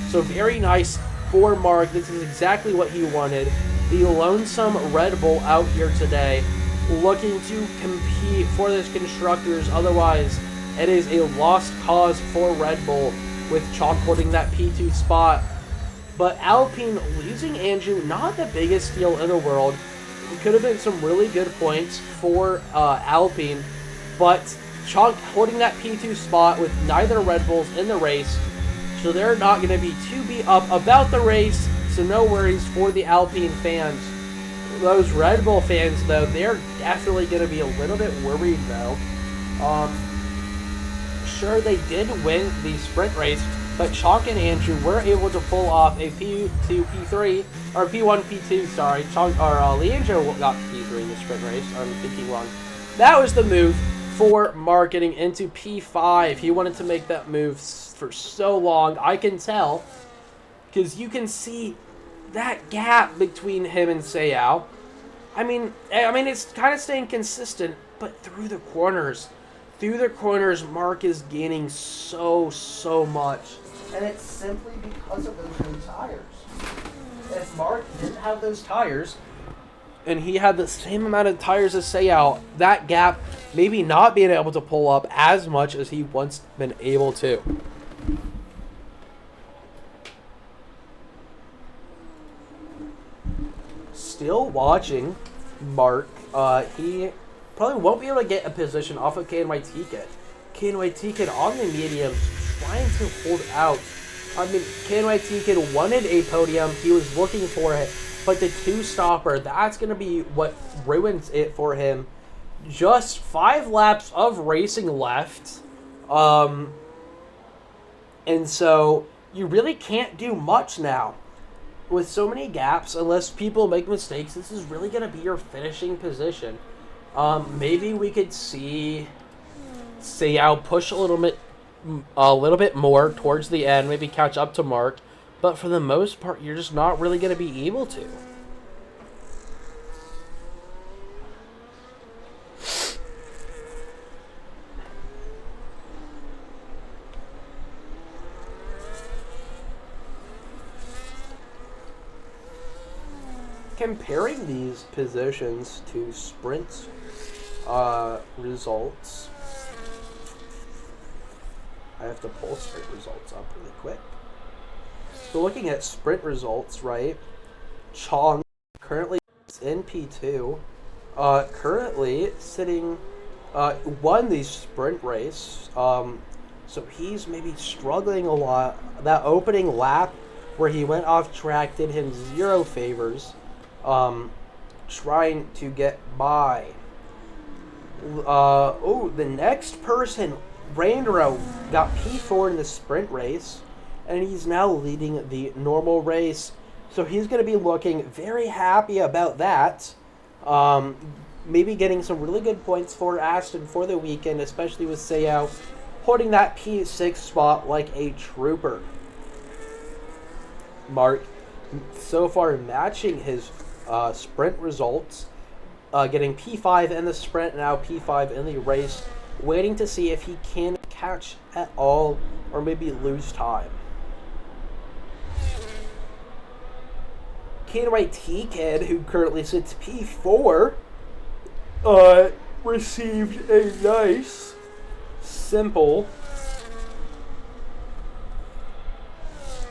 A: So very nice for Mark. This is exactly what he wanted. The lonesome Red Bull out here today, looking to compete for this Constructors. Otherwise, it is a lost cause for Red Bull with Chalk holding that P2 spot. But Alpine losing Andrew, not the biggest deal in the world. It could have been some really good points for Alpine. But Chalk holding that P2 spot with neither Red Bulls in the race, so they're not going to be too beat up about the race, so no worries for the Alpine fans. Those Red Bull fans, though, they're definitely going to be a little bit worried, though. Sure, they did win the sprint race, but Chalk and Andrew were able to pull off a P2, P3, or P1, P2, sorry. Leandro got P3 in the sprint race. I'm thinking wrong. That was the move for Mark getting into P5. He wanted to make that move for so long. I can tell, because you can see that gap between him and Seyao. I mean, it's kind of staying consistent, but through the corners, Mark is gaining so much. And it's simply because of those new tires. If Mark didn't have those tires, and he had the same amount of tires as Seyao, that gap maybe not being able to pull up as much as he once been able to. Still watching Mark. He probably won't be able to get a position off of KNYT Kid. KNYT Kid on the mediums trying to hold out. I mean, KNYT Kid wanted a podium. He was looking for it. But the 2-stopper, that's going to be what ruins it for him. Just 5 laps of racing left. And so you really can't do much now. With so many gaps, unless people make mistakes, this is really going to be your finishing position. Maybe we could see Seyao push a little bit more towards the end, maybe catch up to Mark. But for the most part, you're just not really going to be able to. Comparing these positions to sprint results, I have to pull sprint results up really quick. So looking at sprint results, right, Chong currently in P2, currently sitting, won the sprint race, so he's maybe struggling a lot. That opening lap where he went off track did him 0 favors, trying to get by. The next person, Randro, got P4 in the sprint race. And he's now leading the normal race.
B: So he's going to be looking very happy about that. Maybe getting some really good points for Ashton for the weekend, especially with Seiya holding that P6 spot like a trooper. Mark so far matching his sprint results, getting P5 in the sprint, now P5 in the race, waiting to see if he can catch at all or maybe lose time. KNYT Kid, who currently sits P4, received a nice, simple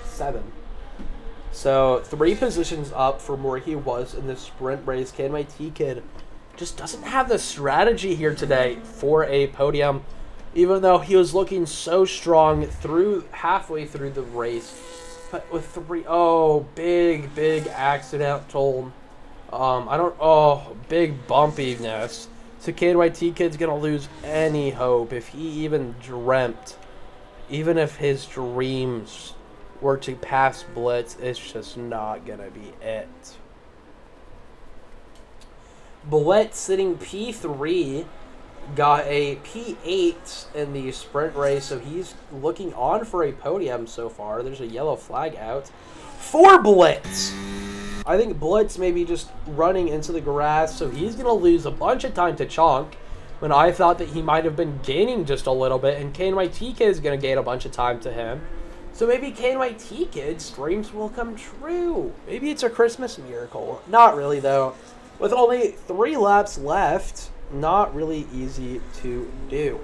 B: 7. So 3 positions up from where he was in the sprint race. KNYT Kid just doesn't have the strategy here today for a podium, even though he was looking so strong halfway through the race. But with 3, big accidental, big bumpiness. So KNYT Kid's gonna lose any hope if he even dreamt, even if his dreams were to pass Blitz, it's just not gonna be it. Blitz sitting P3, got a P8 in the sprint race, so he's looking on for a podium so far. There's a yellow flag out for Blitz. I think Blitz may be just running into the grass, so he's going to lose a bunch of time to Chonk when I thought that he might have been gaining just a little bit, and KNYT Kid is going to gain a bunch of time to him. So maybe KNYT Kid's dreams will come true. Maybe it's a Christmas miracle. Not really, though. With only 3 laps left, not really easy to do.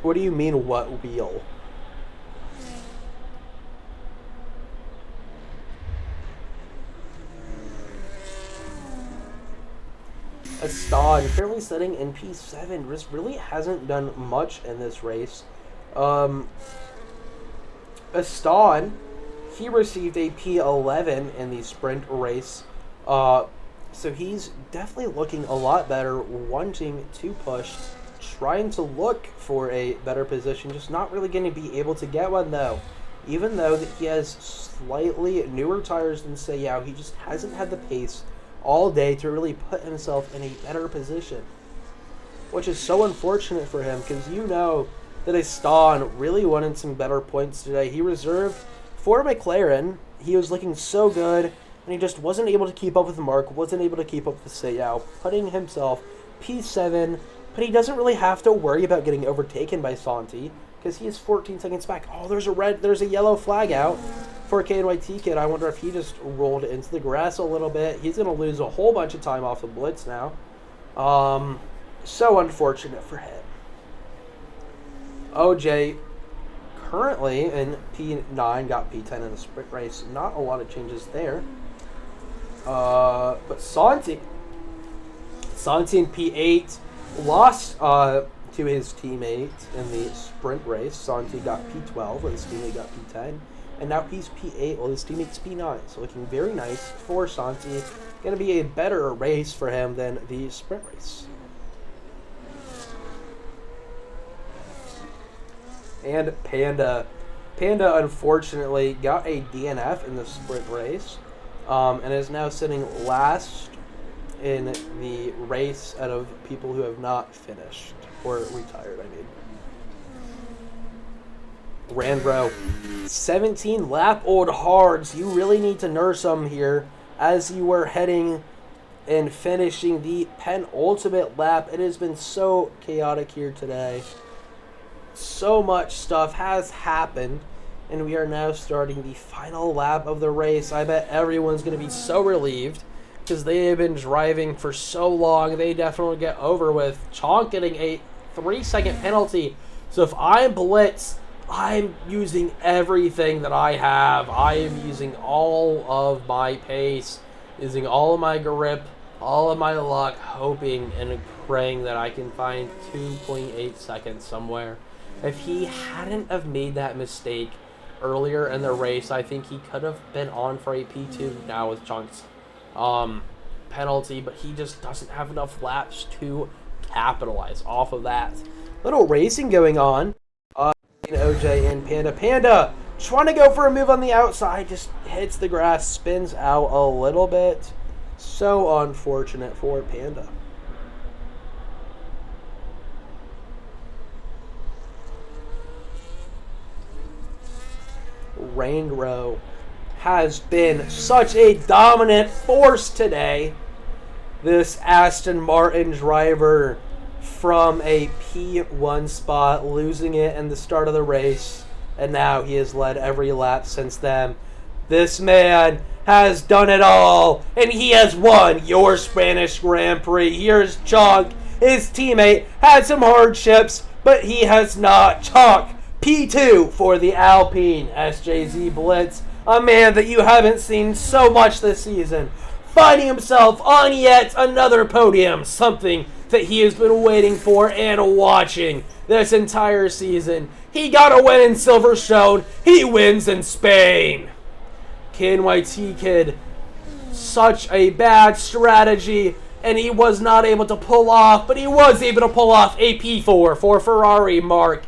B: What do you mean, what wheel? Aston currently sitting in P7. Just really hasn't done much in this race. Aston, he received a P11 in the sprint race. So he's definitely looking a lot better, wanting to push, trying to look for a better position, just not really going to be able to get one though. Even though that he has slightly newer tires than Seiya, he just hasn't had the pace all day to really put himself in a better position, which is so unfortunate for him, because you know that Aston really wanted some better points today. He reserved for McLaren. He was looking so good, and he just wasn't able to keep up with Mark, wasn't able to keep up with Seiya, putting himself P7, but he doesn't really have to worry about getting overtaken by Santi, because he is 14 seconds back. Oh, there's a yellow flag out for KNYT Kid. I wonder if he just rolled into the grass a little bit. He's going to lose a whole bunch of time off the Blitz now. So unfortunate for him. OJ currently in P9, got P10 in the sprint race. Not a lot of changes there. But Santi in P8 lost to his teammate in the sprint race. Santi got P12 and his teammate got P10. And now he's P8 while his teammate's P9. So looking very nice for Santi. Going to be a better race for him than the sprint race. And Panda unfortunately got a DNF in the sprint race, and is now sitting last in the race out of people who have not finished or retired, I mean. Randro, 17 lap old hards. You really need to nurse them here as you were heading and finishing the penultimate lap. It has been so chaotic here today. So much stuff has happened, and we are now starting the final lap of the race. I bet everyone's going to be so relieved because they have been driving for so long. They definitely get over with. Chonk getting a 3-second penalty. So if I'm Blitz, I'm using everything that I have. I am using all of my pace, using all of my grip, all of my luck, hoping and praying that I can find 2.8 seconds somewhere. If he hadn't have made that mistake earlier in the race, I think he could have been on for a P2 now with Chunk's penalty, but he just doesn't have enough laps to capitalize off of that. Little racing going on. OJ and Panda. Panda trying to go for a move on the outside, just hits the grass, spins out a little bit. So unfortunate for Panda. Rainrow has been such a dominant force today. This Aston Martin driver from a P1 spot, losing it in the start of the race, and now he has led every lap since then. This man has done it all, and he has won your Spanish Grand Prix. Here's Chunk, his teammate, had some hardships, but he has not. Chunk, P2 for the Alpine SJZ Blitz, a man that you haven't seen so much this season, finding himself on yet another podium, something that he has been waiting for and watching this entire season. He got a win in Silverstone, he wins in Spain. KNYT Kid, such a bad strategy, and he was not able to pull off, but he was able to pull off a P4 for Ferrari Mark.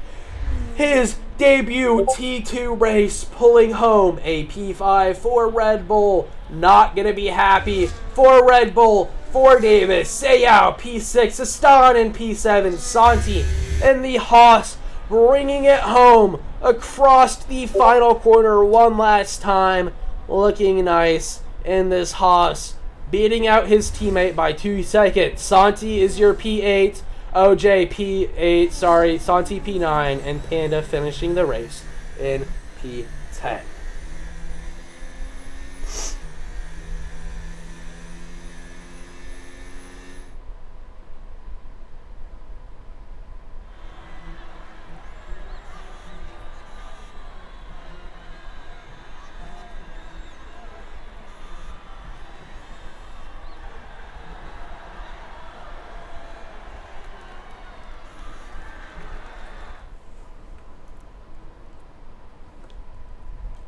B: His debut T2 race, pulling home a P5 for Red Bull. Not going to be happy for Red Bull, for Davis, Sayao, P6, Aston in P7, Santi, and the Haas bringing it home across the final corner one last time. Looking nice in this Haas, beating out his teammate by 2 seconds. Santi is your P8. OJ P8, Santi P9, and Panda finishing the race in P10.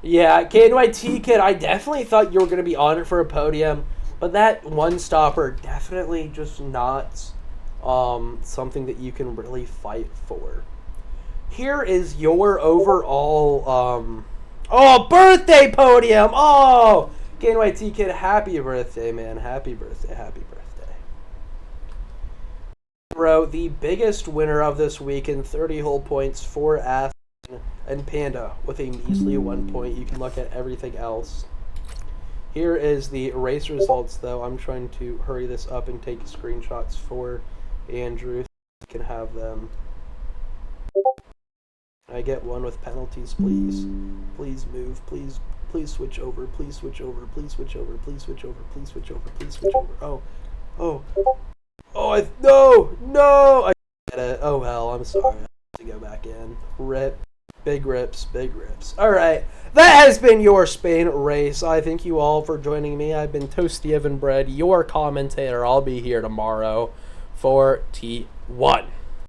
B: Yeah, KNYT Kid, I definitely thought you were going to be on it for a podium, but that one stopper definitely just not something that you can really fight for. Here is your overall birthday podium. Oh, KNYT Kid, happy birthday, man. Happy birthday, happy birthday. Bro, the biggest winner of this week in 30 whole points for Aston and Panda with a measly 1 point. You can look at everything else. Here is the race results, though. I'm trying to hurry this up and take screenshots for Andrew so you can have them. I get one with penalties, please. Please move. Please switch over. Please switch over. Please switch over. Please switch over. Please switch over. Please switch over. No! I get it. Oh well, I'm sorry. I have to go back in. Rip. Big rips, big rips. Alright, that has been your Spain race. I thank you all for joining me. I've been Toasty Bread, your commentator. I'll be here tomorrow for T1.